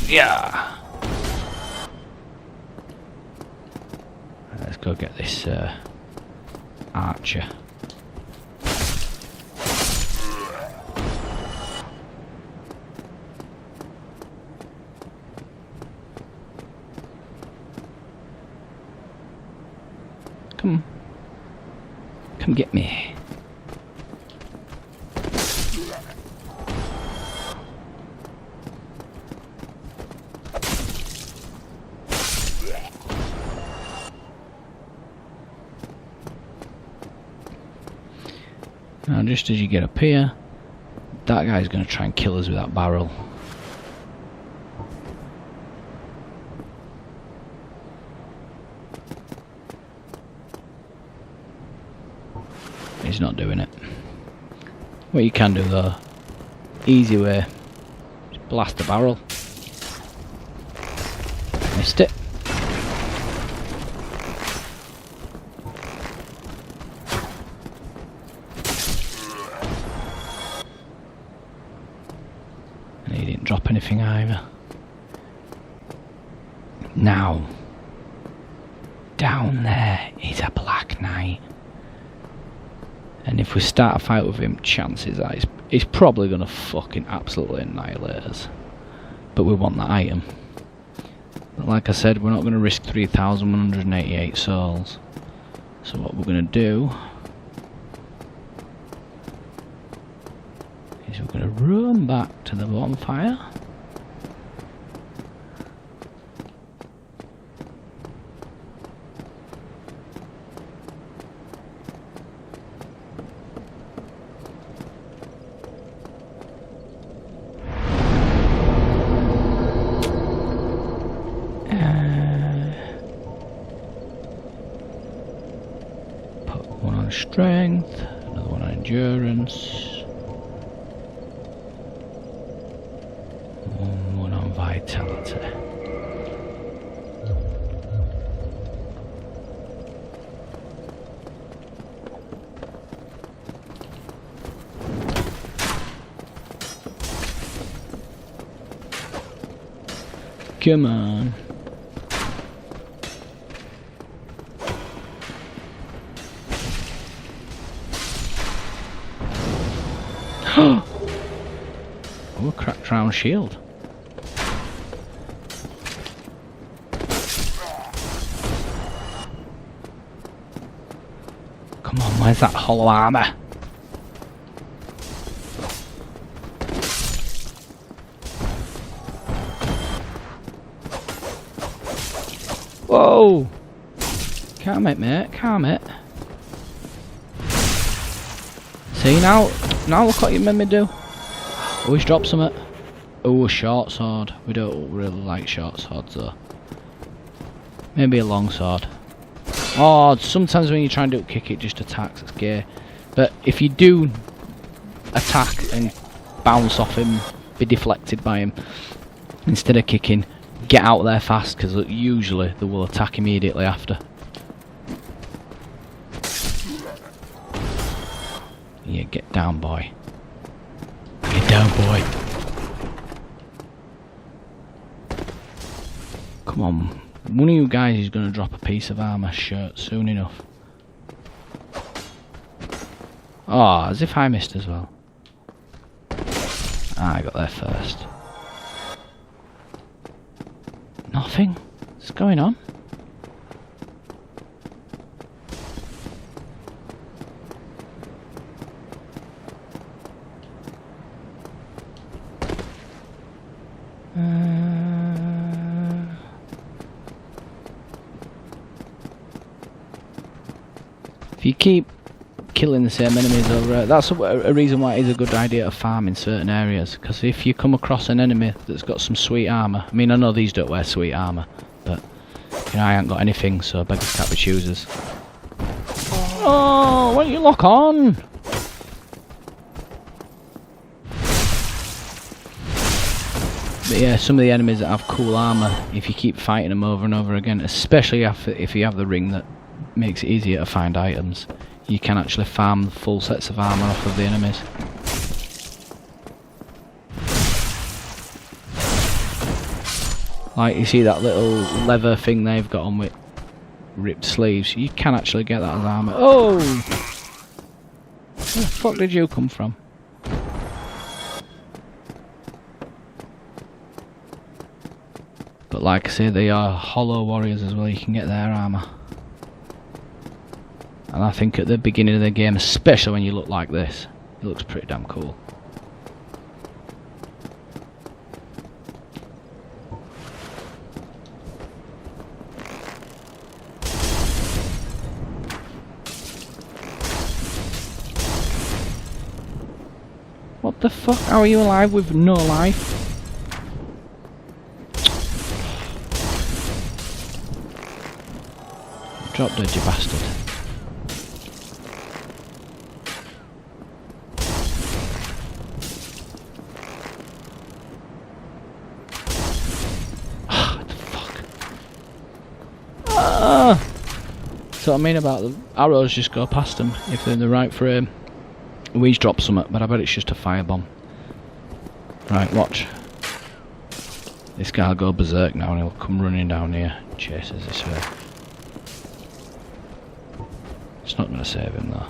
Yeah! Let's go get this archer. Come get me. Now just as you get up here, that guy's going to try and kill us with that barrel. He's not doing it. What you can do though, easy way, just blast the barrel. Missed it. And he didn't drop anything either. Now, down there is a Black Knight. And if we start a fight with him, chances are he's probably going to fucking absolutely annihilate us. But we want that item. But like I said, we're not going to risk 3,188 souls. So what we're going to do is we're going to run back to the bonfire. Strength, another one on endurance, one on vitality. Come on. Oh, a cracked round shield. Come on, where's that hollow armor? Whoa! Calm it, mate, calm it. See now look what you made me do. Oh, he's dropped something. Oh, a short sword. We don't really like short swords though. Maybe a long sword. Oh, sometimes when you try and do kick it just attacks, it's gay. But if you do attack and bounce off him, be deflected by him, instead of kicking, get out there fast, because usually they will attack immediately after. Yeah, get down, boy. Get down, boy. Come on. One of you guys is going to drop a piece of armor shirt soon enough. Oh, as if I missed as well. Ah, I got there first. Nothing? What's going on? If you keep killing the same enemies over, that's a reason why it is a good idea to farm in certain areas, because if you come across an enemy that's got some sweet armour, I mean I know these don't wear sweet armour, but you know I ain't got anything, so beggars can't be choosers. Oh, why don't you lock on? But yeah, some of the enemies that have cool armour, if you keep fighting them over and over again, especially if you have the ring that makes it easier to find items, you can actually farm full sets of armour off of the enemies. Like, you see that little leather thing they've got on with ripped sleeves, you can actually get that as armour. Oh! Where the fuck did you come from? But like I say, they are hollow warriors as well, you can get their armour. And I think at the beginning of the game, especially when you look like this, it looks pretty damn cool. What the fuck? How are you alive with no life? Drop dead, you bastard. What the fuck? Ah! That's what I mean about the arrows, just go past them if they're in the right frame. We's dropped something, but I bet it's just a firebomb. Right, watch. This guy'll go berserk now and he'll come running down here, chase us this way. It's not going to save him though.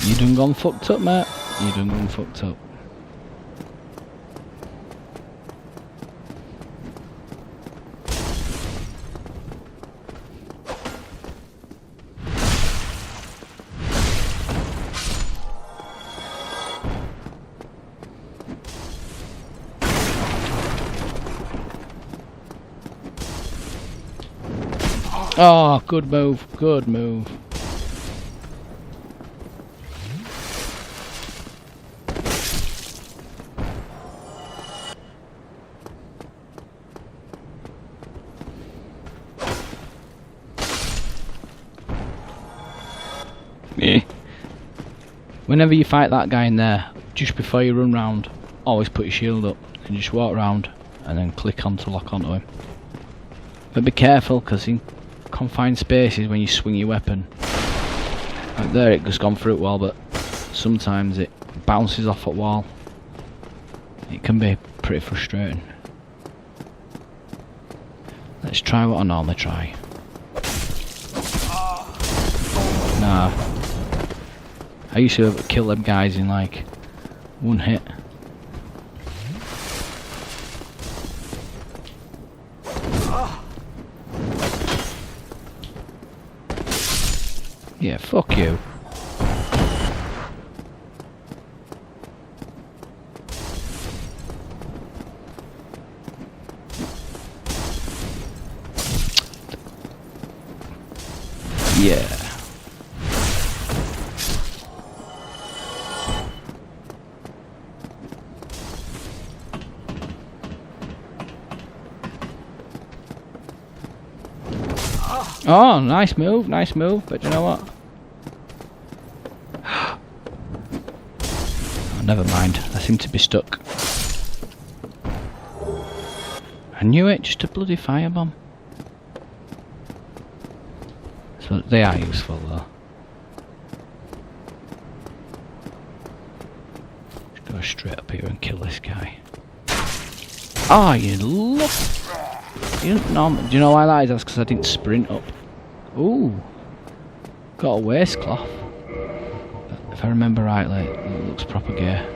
You done gone fucked up, mate. You done gone fucked up. Oh, good move, good move. Yeah. Whenever you fight that guy in there, just before you run round, always put your shield up and just walk round and then click on to lock onto him. But be careful, because in confined spaces when you swing your weapon, like there it just gone through it well, but sometimes it bounces off a wall. It can be pretty frustrating. Let's try what I normally try. Nah, I used to kill them guys in like one hit. Yeah, fuck you. Yeah. Oh, nice move, but you know what? Oh, never mind, I seem to be stuck. I knew it, just a bloody firebomb. So they are useful though. Just go straight up here and kill this guy. Oh, you look! You don't know, do you know why that is? That's because I didn't sprint up. Ooh, got a waistcloth. But if I remember rightly, it looks proper gear.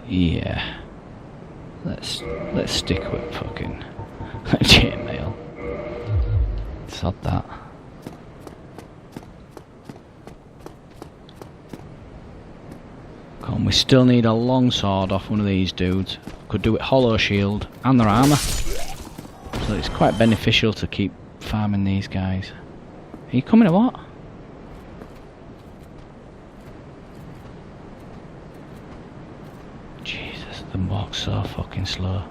Yeah. Let's stick with fucking chainmail. Sod that. Come on, we still need a long sword off one of these dudes. Could do it hollow shield and their armour. So it's quite beneficial to keep farming these guys. Are you coming or what? Them walk so fucking slow.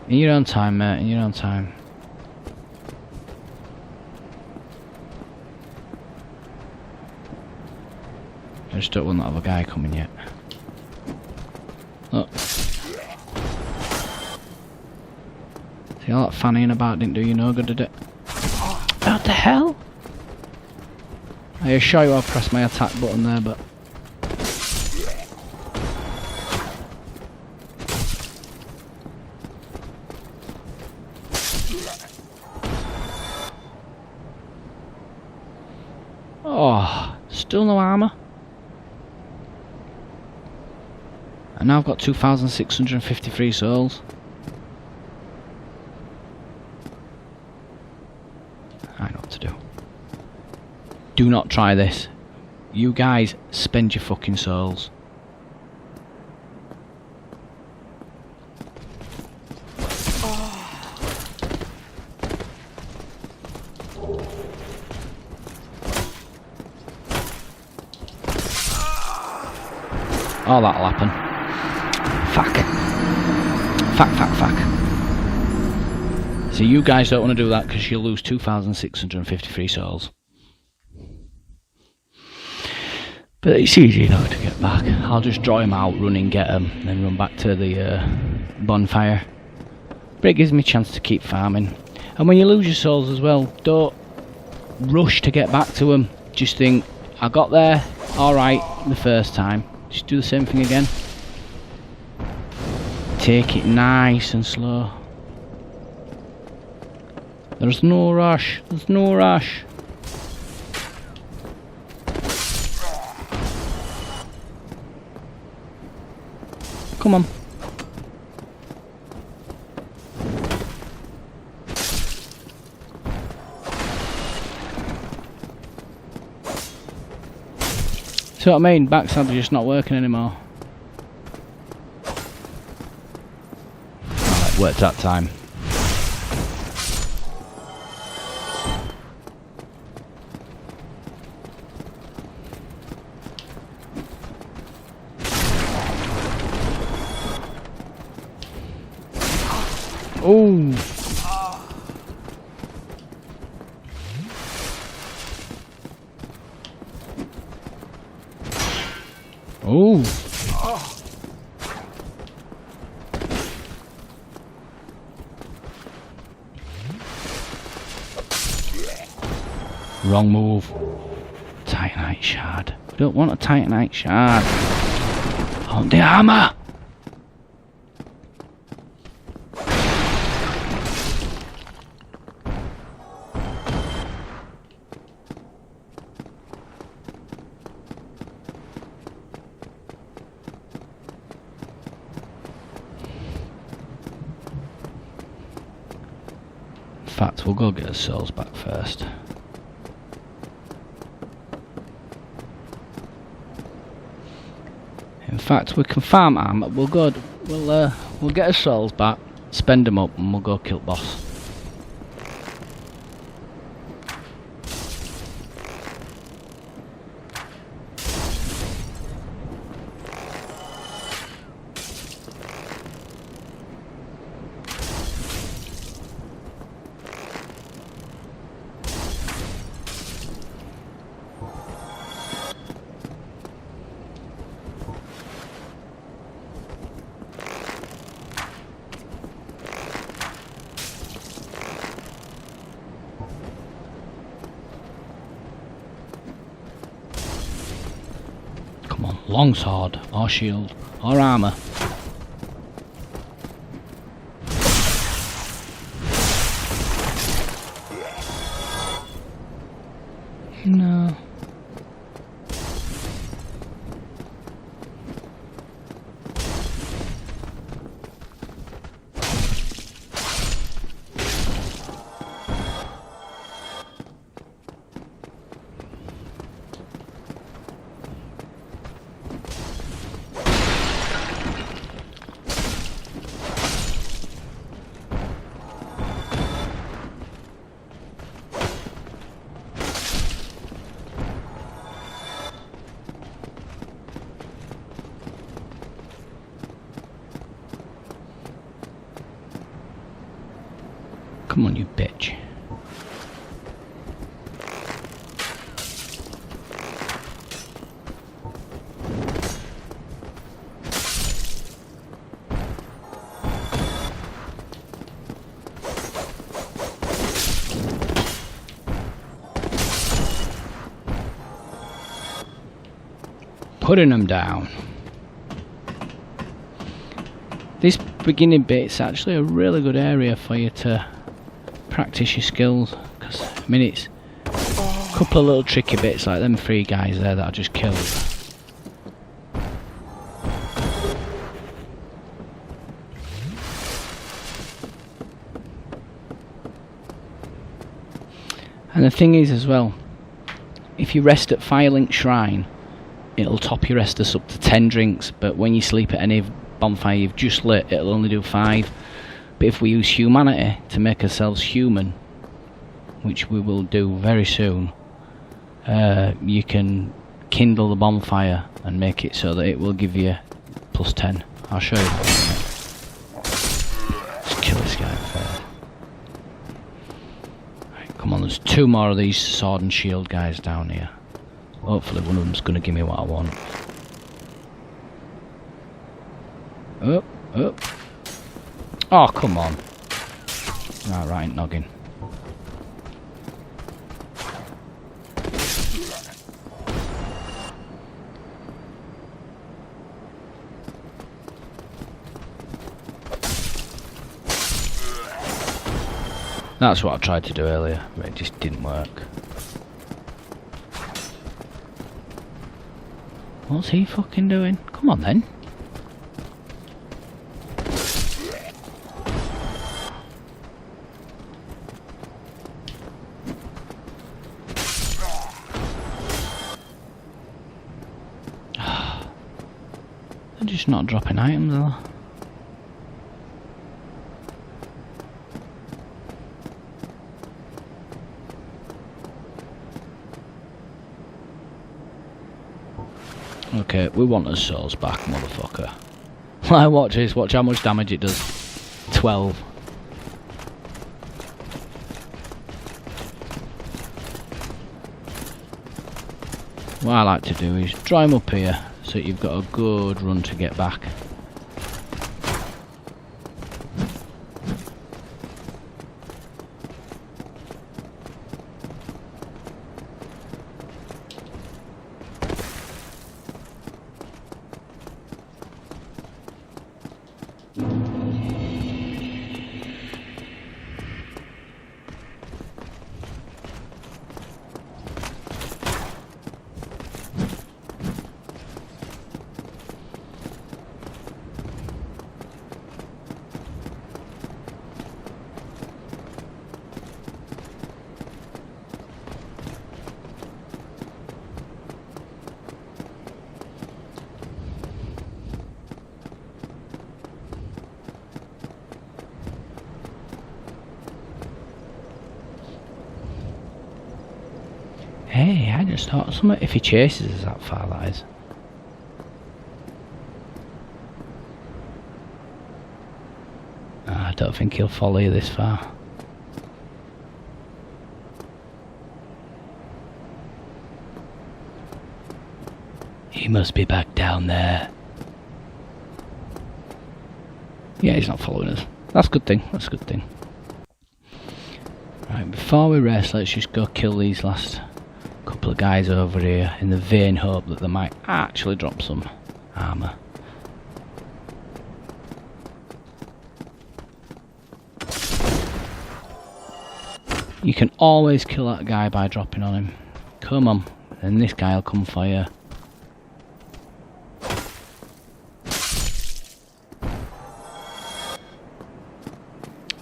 In your own time, mate, in your own time. I just don't want that other guy coming yet. Look. See all that fannying about didn't do you no good, did it? What the hell? I assure you I pressed my attack button there, but... Oh, still no armour. And now I've got 2,653 souls. I know what to do. Do not try this. You guys spend your fucking souls. Oh, that'll happen. Fuck. Fuck. See, you guys don't want to do that because you'll lose 2,653 souls. But it's easy enough to get back. I'll just draw him out, run and get him, then run back to the bonfire. But it gives me a chance to keep farming. And when you lose your souls as well, don't rush to get back to them. Just think, I got there, alright, the first time. Just do the same thing again. Take it nice and slow. There's no rush. There's no rush. Come on. See what I mean? Backstab's just not working anymore. Oh, it worked that time. Oh! Oh! Wrong move. Titanite shard. We don't want a Titanite shard. I want the armor! In fact, we'll go get our souls back first. In fact, we can farm armor. We'll get our souls back, spend them up, and we'll go kill boss. Longsword, or shield, or armour. No. Come on, you bitch. Putting them down. This beginning bit's actually a really good area for you to practice your skills, because I mean it's a couple of little tricky bits like them 3 guys there that I just killed. And the thing is as well, if you rest at Firelink Shrine, it'll top your Estus up to 10 drinks, but when you sleep at any bonfire you've just lit, it'll only do 5. But if we use humanity to make ourselves human, which we will do very soon, you can kindle the bonfire and make it so that it will give you plus 10. I'll show you. Let's kill this guy first. Right, come on, there's 2 more of these sword and shield guys down here. Hopefully one of them's going to give me what I want. Up, up. Oh, come on. Right, noggin. That's what I tried to do earlier, but it just didn't work. What's he fucking doing? Come on then. They're just not dropping items, are they? Okay, we want our souls back, motherfucker. Like, watch this, watch how much damage it does. 12. What I like to do is dry them up here, so you've got a good run to get back. Hey, I just thought something. If he chases us that far, that is. I don't think he'll follow you this far. He must be back down there. Yeah, he's not following us. That's a good thing. That's a good thing. Right, before we rest, let's just go kill these last couple of guys over here in the vain hope that they might actually drop some armour. You can always kill that guy by dropping on him. Come on, and this guy will come for you.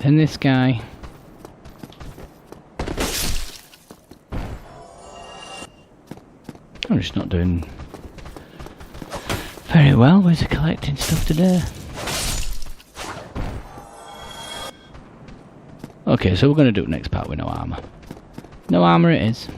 Then this guy. I'm just not doing very well with the collecting stuff today. Okay, so we're going to do it next part with no armour. No armour it is.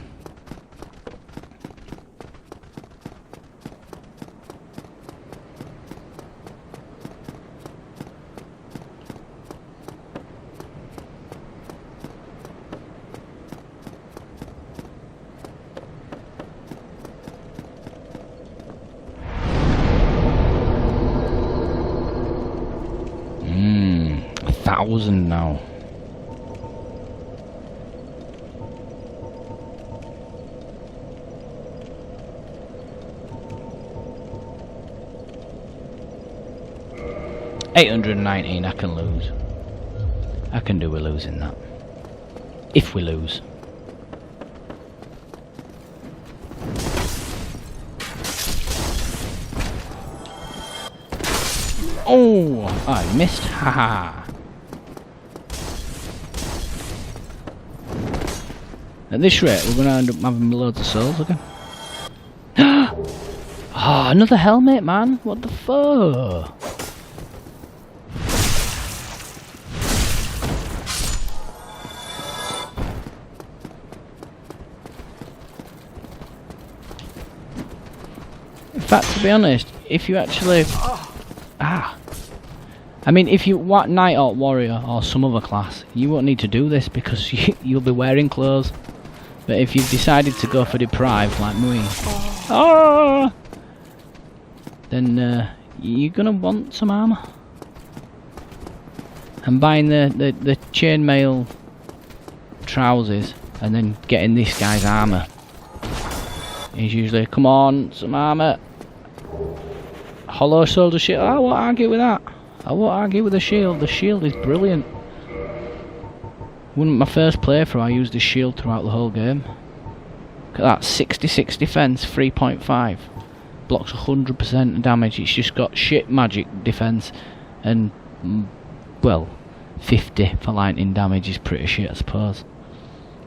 1,000 now. $819. I can lose. I can do with losing that. If we lose. Oh, I missed. Haha. At this rate, we're gonna end up having loads of souls again. Ah, another helmet, man. What the fuck? In fact, to be honest, if you actually... I mean, if you want Knight or Warrior or some other class, you won't need to do this because you'll be wearing clothes. But if you've decided to go for Deprived like me, then you're gonna want some armour. And buying the chainmail trousers and then getting this guy's armour is usually, come on, some armour. Hollow shoulder shield. I won't argue with that. I won't argue with the shield. The shield is brilliant. My first playthrough, I used the shield throughout the whole game. Look at that, 66 defense, 3.5. Blocks 100% damage. It's just got shit magic defense, and well, 50 for lightning damage is pretty shit, I suppose.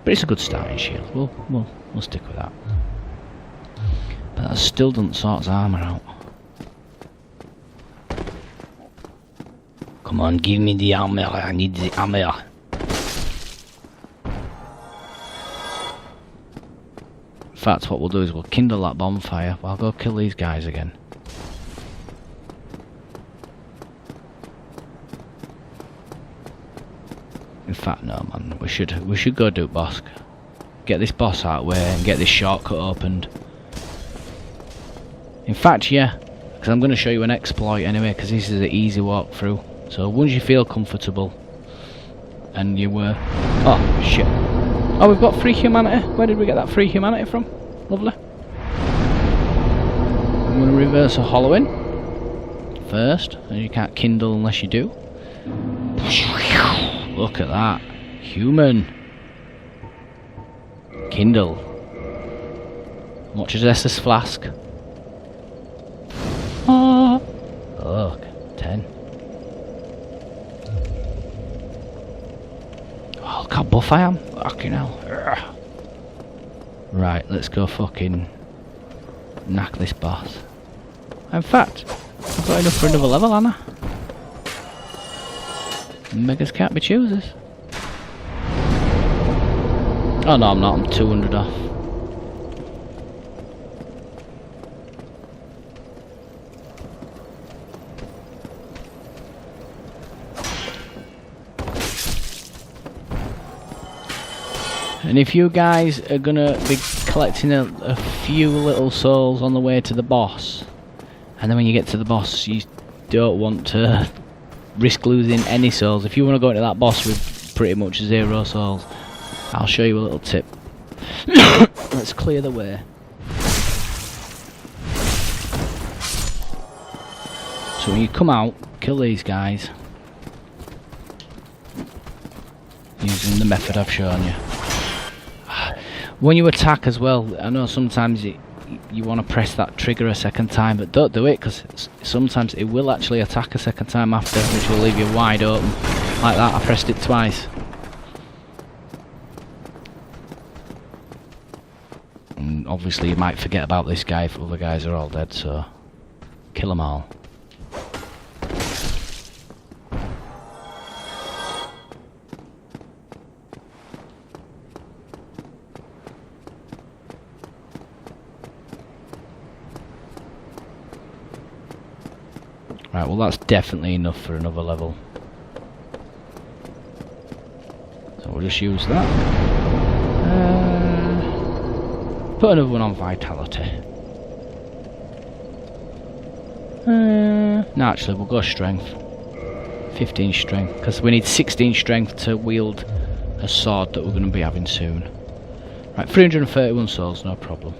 But it's a good starting shield. We'll stick with that. But that still doesn't sort his armour out. Come on, give me the armor. I need the armor. In fact, what we'll do is we'll kindle that bonfire. I'll go kill these guys again. In fact, no, man. We should go do boss. Get this boss out of the way and get this shortcut opened. In fact, yeah, because I'm going to show you an exploit anyway, because this is an easy walkthrough. So once you feel comfortable, and you were... oh, shit. Oh, we've got free humanity. Where did we get that free humanity from? Lovely. I'm going to reverse a hollowing first, and you can't kindle unless you do. Look at that. Human. Kindle. Watch his SS flask. Oh, look. 10. Oh, look how buff I am. Fucking hell. Ugh. Right, let's go fucking knack this boss. In fact, I've got enough for another level, haven't I? Beggars can't be choosers. Oh no, I'm not. I'm 200 off. And if you guys are gonna be collecting a few little souls on the way to the boss, and then when you get to the boss you don't want to risk losing any souls, if you want to go into that boss with pretty much 0 souls, I'll show you a little tip. Let's clear the way. So when you come out, kill these guys using the method I've shown you. When you attack as well, I know sometimes you want to press that trigger a second time, but don't do it, because sometimes it will actually attack a second time after, which will leave you wide open. Like that, I pressed it twice. And obviously you might forget about this guy if other guys are all dead, so kill them all. Right, well that's definitely enough for another level. So we'll just use that. Put another one on vitality. No, actually we'll go strength. 15 strength, because we need 16 strength to wield a sword that we're going to be having soon. Right, 331 souls, no problem.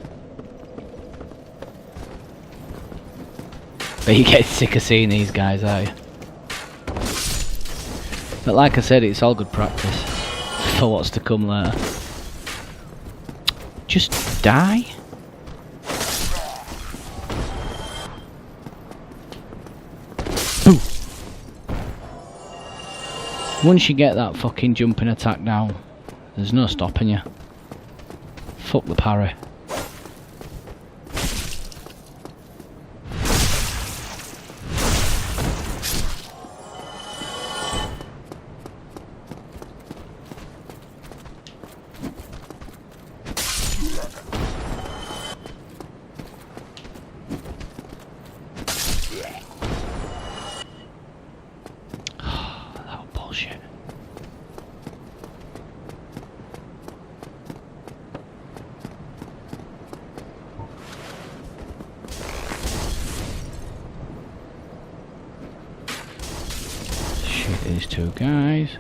But you get sick of seeing these guys, are you? But like I said, it's all good practice for what's to come later. Just die. Boom. Once you get that fucking jumping attack down, there's no stopping you. Fuck the parry. These two guys.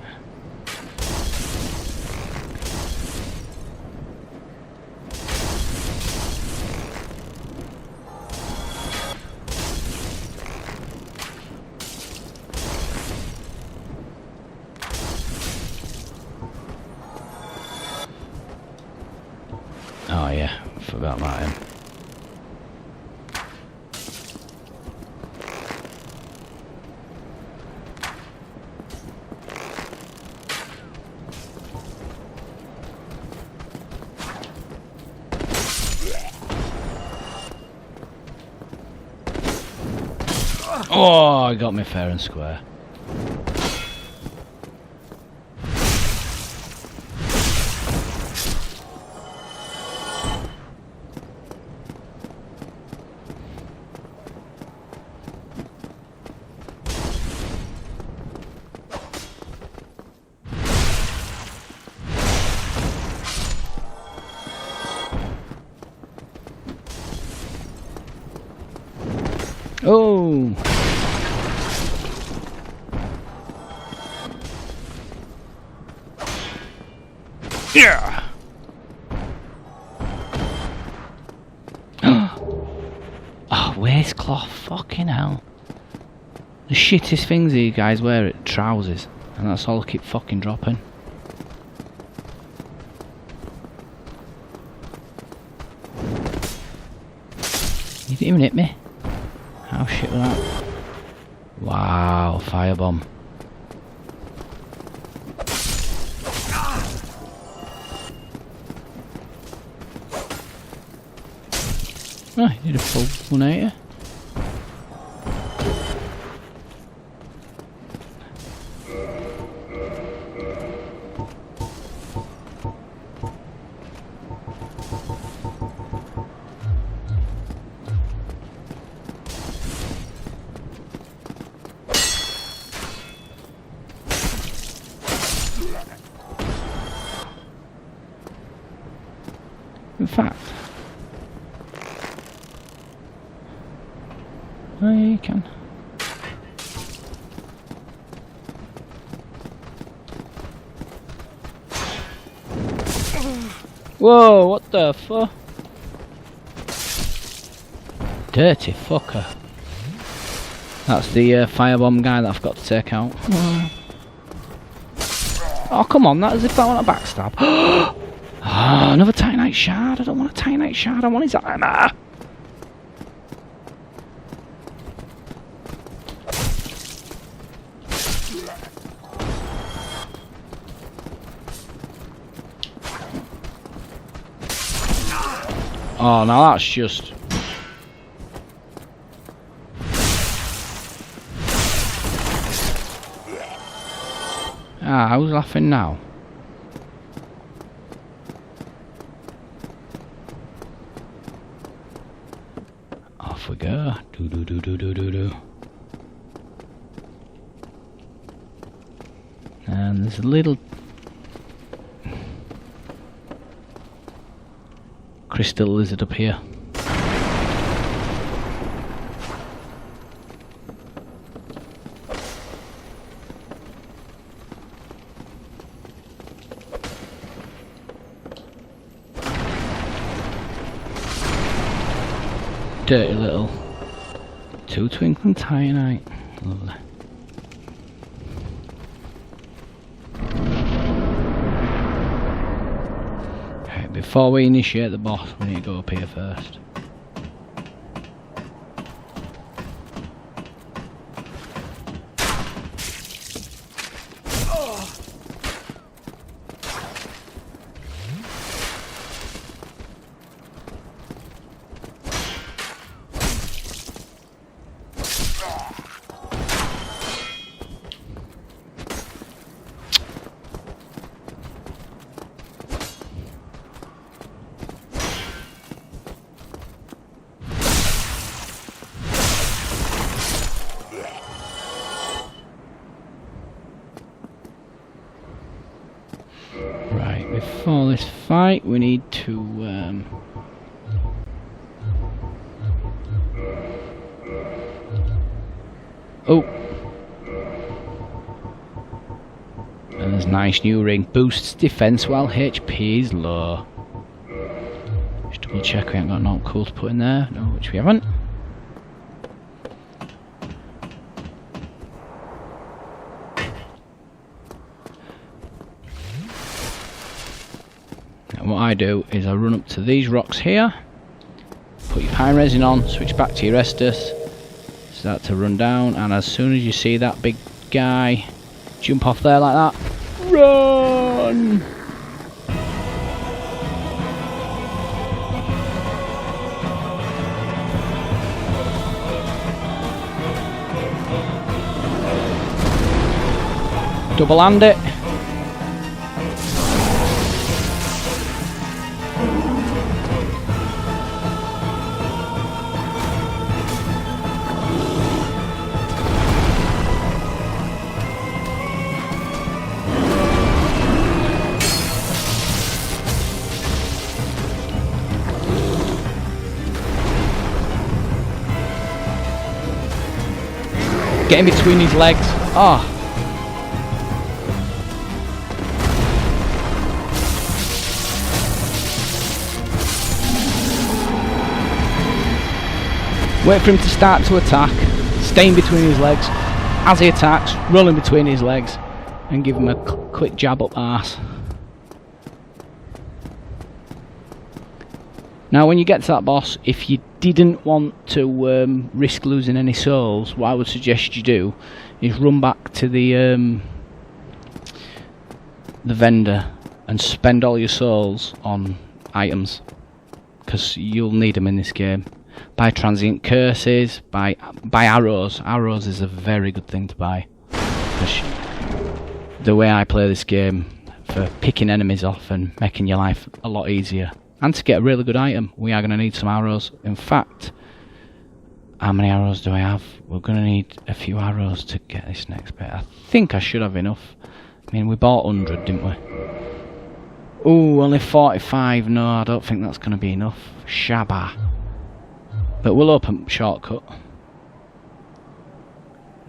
Oh yeah, forgot about him. Oh, I got me fair and square. Oh! Yeah! Oh, waist cloth, fucking hell. The shittest things these guys wear are trousers, and that's all I keep fucking dropping. You didn't even hit me. How shit was that? Wow, firebomb. Oh, you did a full 180. In fact, oh, yeah, you can. Whoa, what the fuck? Dirty fucker. That's the firebomb guy that I've got to take out. Oh, come on, that as if that wasn't a backstab. Oh, another Titanite shard. I don't want a Titanite shard, I want his armor. Oh, now that's just... Ah, who's laughing now? Off we go. Do do do do do do do. And there's a little crystal lizard up here. Dirty little 2 twinkling titanite. Lovely. Right, before we initiate the boss, we need to go up here first. Before this fight, we need to oh, and there's a nice new ring. Boosts defense while HP is low. Just double check we haven't got nothing cool to put in there. No, which we haven't. And what I do is I run up to these rocks here, put your pine resin on, switch back to your Estus, start to run down, and as soon as you see that big guy, jump off there like that, run! Double hand it. Get in between his legs. Oh. Wait for him to start to attack. Stay in between his legs. As he attacks, roll in between his legs and give him a quick jab up arse. Now when you get to that boss, if you didn't want to risk losing any souls, what I would suggest you do is run back to the vendor and spend all your souls on items, because you'll need them in this game. Buy transient curses, buy arrows. Arrows is a very good thing to buy, because the way I play this game, for picking enemies off and making your life a lot easier, and to get a really good item, we are going to need some arrows. In fact, how many arrows do I have? We're going to need a few arrows to get this next bit. I think I should have enough. I mean, we bought 100, didn't we? Ooh, only 45. No, I don't think that's going to be enough. Shabba. But we'll open shortcut.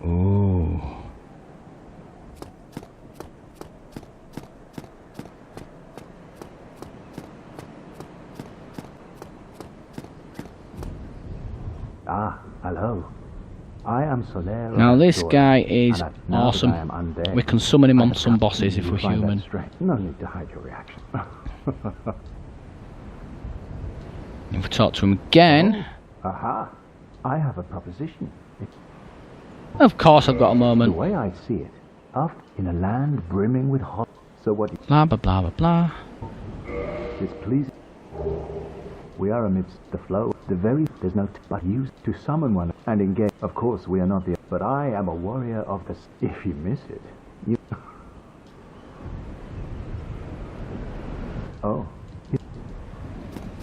Ooh. Ah, hello. I am Soler. Now this guy is awesome. We can summon him on some bosses if we're human. No need to hide your reaction. If we talk to him again... Aha! I have a proposition. Of course I've got a The moment. way I see it, up in a land brimming with hot... So what Blah blah blah blah blah. is pleasing? We are amidst the flow. There's no but use to summon one and engage. Of course we are not the... But I am a warrior of the... If you miss it, you... Oh.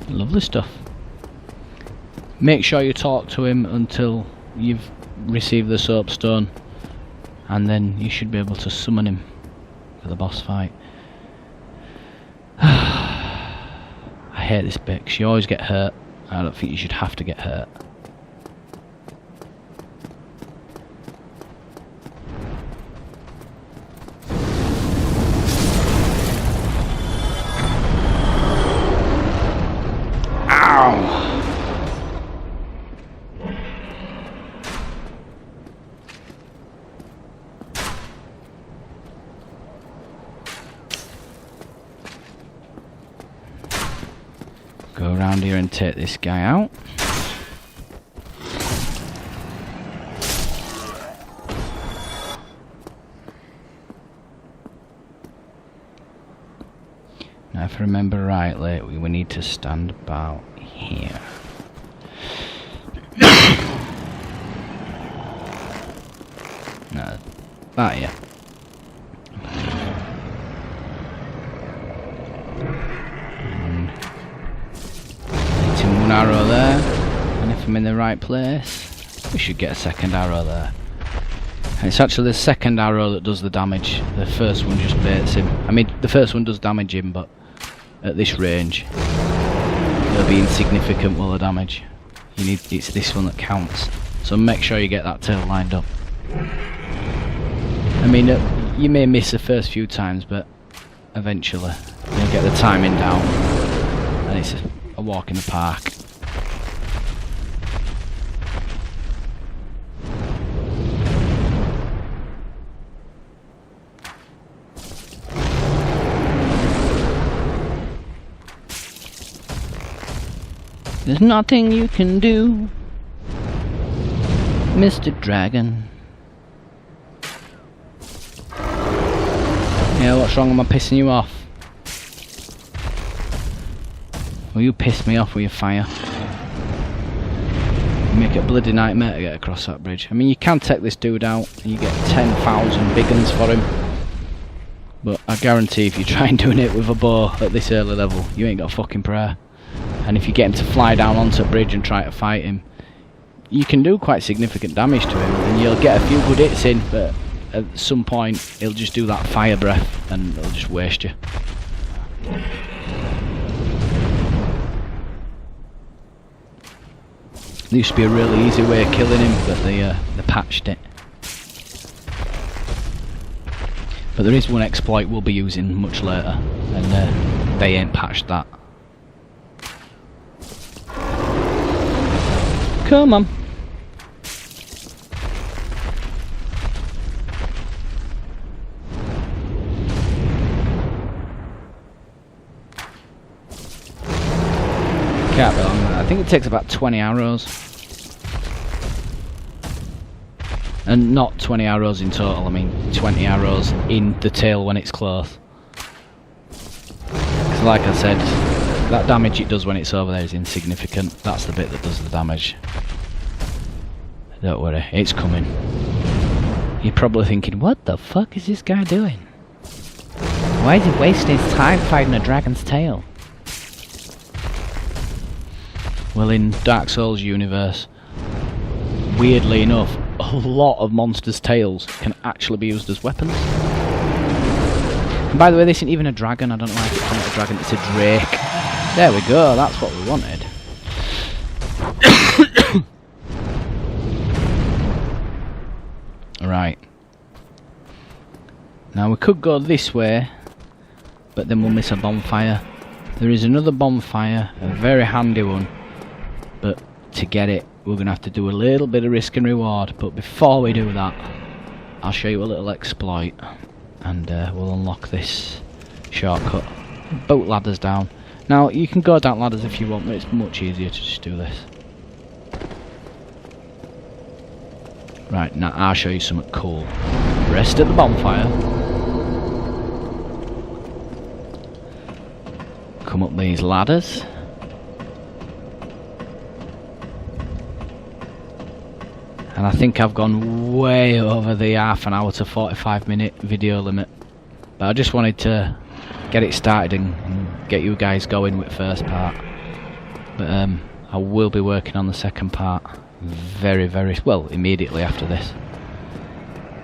Lovely stuff. Make sure you talk to him until you've received the soapstone, and then you should be able to summon him for the boss fight. I hate this bit because you always get hurt. I don't think you should have to get hurt. Ow! Go around here and take this guy out. Now if I remember rightly, we need to stand about here. No, about here. Hitting one arrow there, and if I'm in the right place, we should get a second arrow there. And it's actually the second arrow that does the damage. The first one just baits him. I mean, the first one does damage him, but at this range, it'll be insignificant will the damage. It's this one that counts. So make sure you get that tail lined up. I mean, you may miss the first few times, but eventually you'll get the timing down, and it's a walk in the park. There's nothing you can do, Mr. Dragon. Yeah, what's wrong? Am I pissing you off? Well, you pissed me off with your fire. You make it a bloody nightmare to get across that bridge. I mean, you can take this dude out and you get 10,000 big uns for him. But I guarantee if you try and doing it with a bow at this early level, you ain't got a fucking prayer. And if you get him to fly down onto a bridge and try to fight him, you can do quite significant damage to him, and you'll get a few good hits in, but at some point he'll just do that fire breath and it'll just waste you. There used to be a really easy way of killing him, but they patched it. But there is one exploit we'll be using much later, and they ain't patched that. Come on. Can't be long. I think it takes about 20 arrows. And not 20 arrows in total, I mean 20 arrows in the tail when it's close. Because like I said, that damage it does when it's over there is insignificant. That's the bit that does the damage. Don't worry, it's coming. You're probably thinking, what the fuck is this guy doing? Why is he wasting his time fighting a dragon's tail? Well, in Dark Souls universe, weirdly enough, a lot of monsters' tails can actually be used as weapons. And by the way, this isn't even a dragon. I don't know why it's called a dragon. It's a drake. There we go. That's what we wanted. Right. Now we could go this way, but then we'll miss a bonfire. There is another bonfire, a very handy one, but to get it we're going to have to do a little bit of risk and reward. But before we do that, I'll show you a little exploit, and we'll unlock this shortcut. Boat ladders down. Now you can go down ladders if you want, but it's much easier to just do this. Right, now I'll show you something cool. Rest at the bonfire. Come up these ladders. And I think I've gone way over the half an hour to 45-minute video limit. But I just wanted to get it started and get you guys going with the first part. But I will be working on the second part very well immediately after this.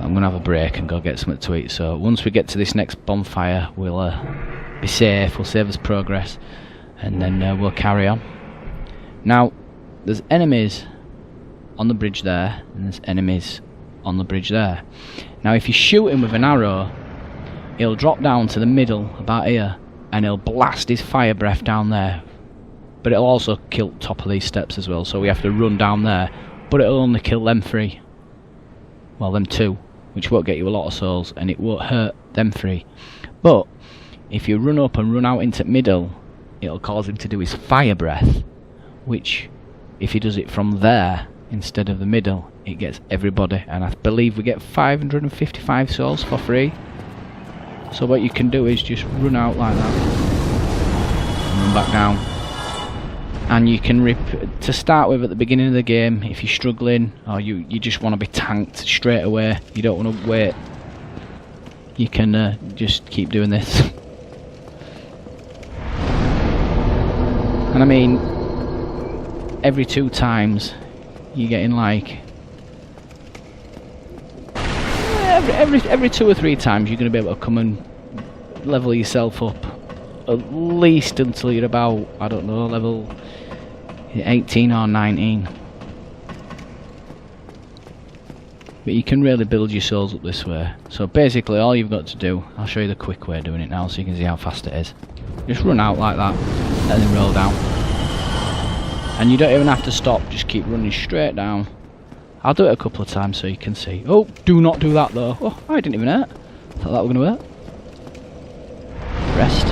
I'm gonna have a break and go get something to eat, so once we get to this next bonfire we'll be safe, we'll save us progress, and then we'll carry on. Now there's enemies on the bridge there, and there's enemies on the bridge there. Now if you shoot him with an arrow, he'll drop down to the middle about here and he'll blast his fire breath down there. But it'll also kill top of these steps as well, so we have to run down there. But it'll only kill them three. Well, them two, which won't get you a lot of souls, and it won't hurt them three. But if you run up and run out into the middle, it'll cause him to do his fire breath, which, if he does it from there instead of the middle, it gets everybody, and I believe we get 555 souls for free. So what you can do is just run out like that, and run back down, and you can to start with at the beginning of the game, if you're struggling or you just want to be tanked straight away, you don't want to wait, you can just keep doing this. And I mean, every 2 times you're getting like every 2 or 3 times you're going to be able to come and level yourself up, at least until you're about, I don't know, level 18 or 19. But you can really build your souls up this way. So basically all you've got to do, I'll show you the quick way of doing it now so you can see how fast it is. Just run out like that and then roll down. And you don't even have to stop, just keep running straight down. I'll do it a couple of times so you can see. Oh, do not do that though. Oh, I didn't even hurt. Thought that were going to hurt. Rest.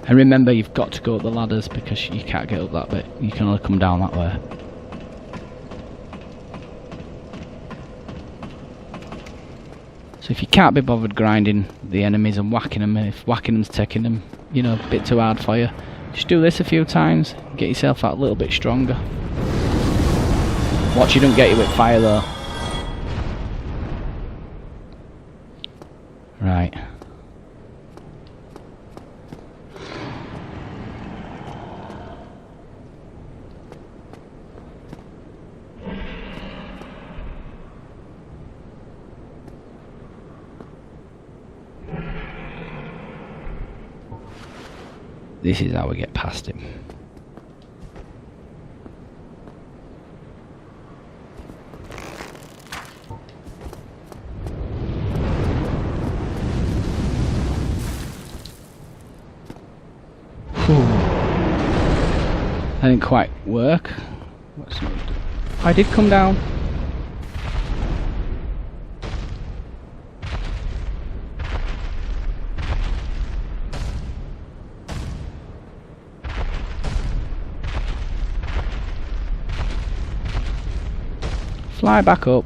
And remember, you've got to go up the ladders because you can't get up that bit. You can only come down that way. So if you can't be bothered grinding the enemies and whacking them, if whacking them's taking them, you know, a bit too hard for you, just do this a few times, get yourself out a little bit stronger. Watch you don't get you with fire though. Right. This is how we get past him. That didn't quite work. I did come down. Fly back up.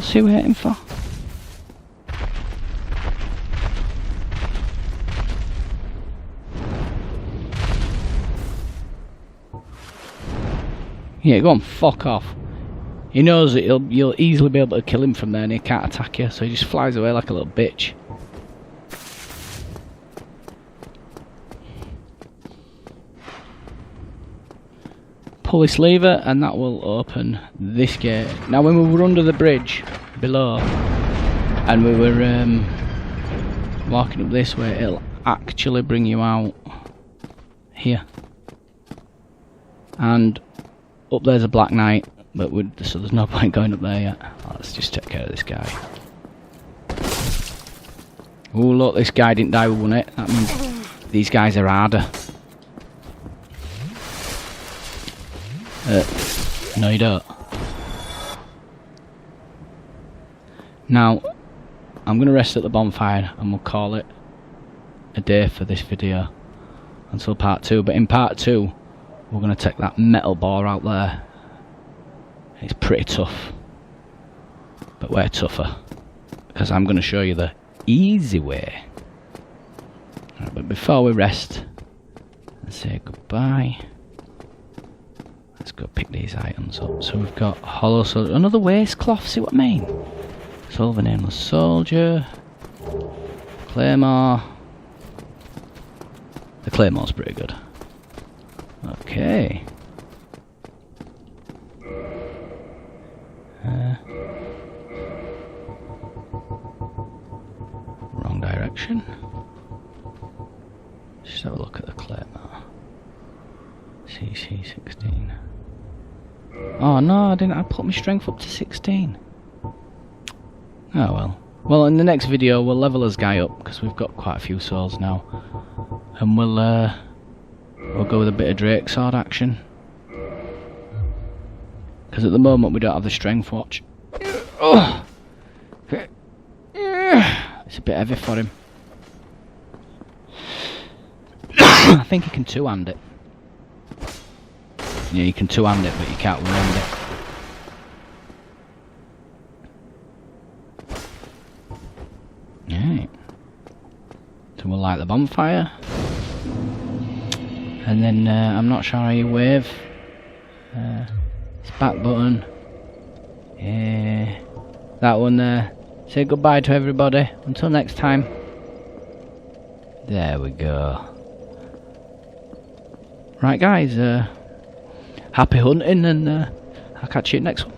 See what we're hitting for. Yeah, go on, fuck off. He knows that you'll easily be able to kill him from there and he can't attack you, so he just flies away like a little bitch. Pull this lever and that will open this gate. Now when we were under the bridge below and we were walking up this way, it'll actually bring you out here. And up there's a Black Knight, but so there's no point going up there yet. Let's just take care of this guy. Oh look, this guy didn't die with one hit. That means these guys are harder. No you don't. Now, I'm going to rest at the bonfire and we'll call it a day for this video until part 2. But in part 2, we're going to take that metal bar out there. It's pretty tough. But we're tougher. Because I'm going to show you the easy way. Right, but before we rest and say goodbye, let's go pick these items up. So we've got hollow sword, another waistcloth, see what I mean? Silver Nameless Soldier. Claymore. The Claymore's pretty good. Okay. Wrong direction. Just have a look at the Claymore. CC16. Oh no, I didn't. I put my strength up to 16. Oh well. Well, in the next video we'll level this guy up because we've got quite a few souls now, and we'll go with a bit of Drake sword action. Because at the moment we don't have the strength watch. Oh. It's a bit heavy for him. I think he can two-hand it. Yeah, you can two-hand it, but you can't one-hand it. Right. So we'll light the bonfire. And then, I'm not sure how you wave. It's back button. Yeah. That one there. Say goodbye to everybody. Until next time. There we go. Right guys, happy hunting, and I'll catch you next one.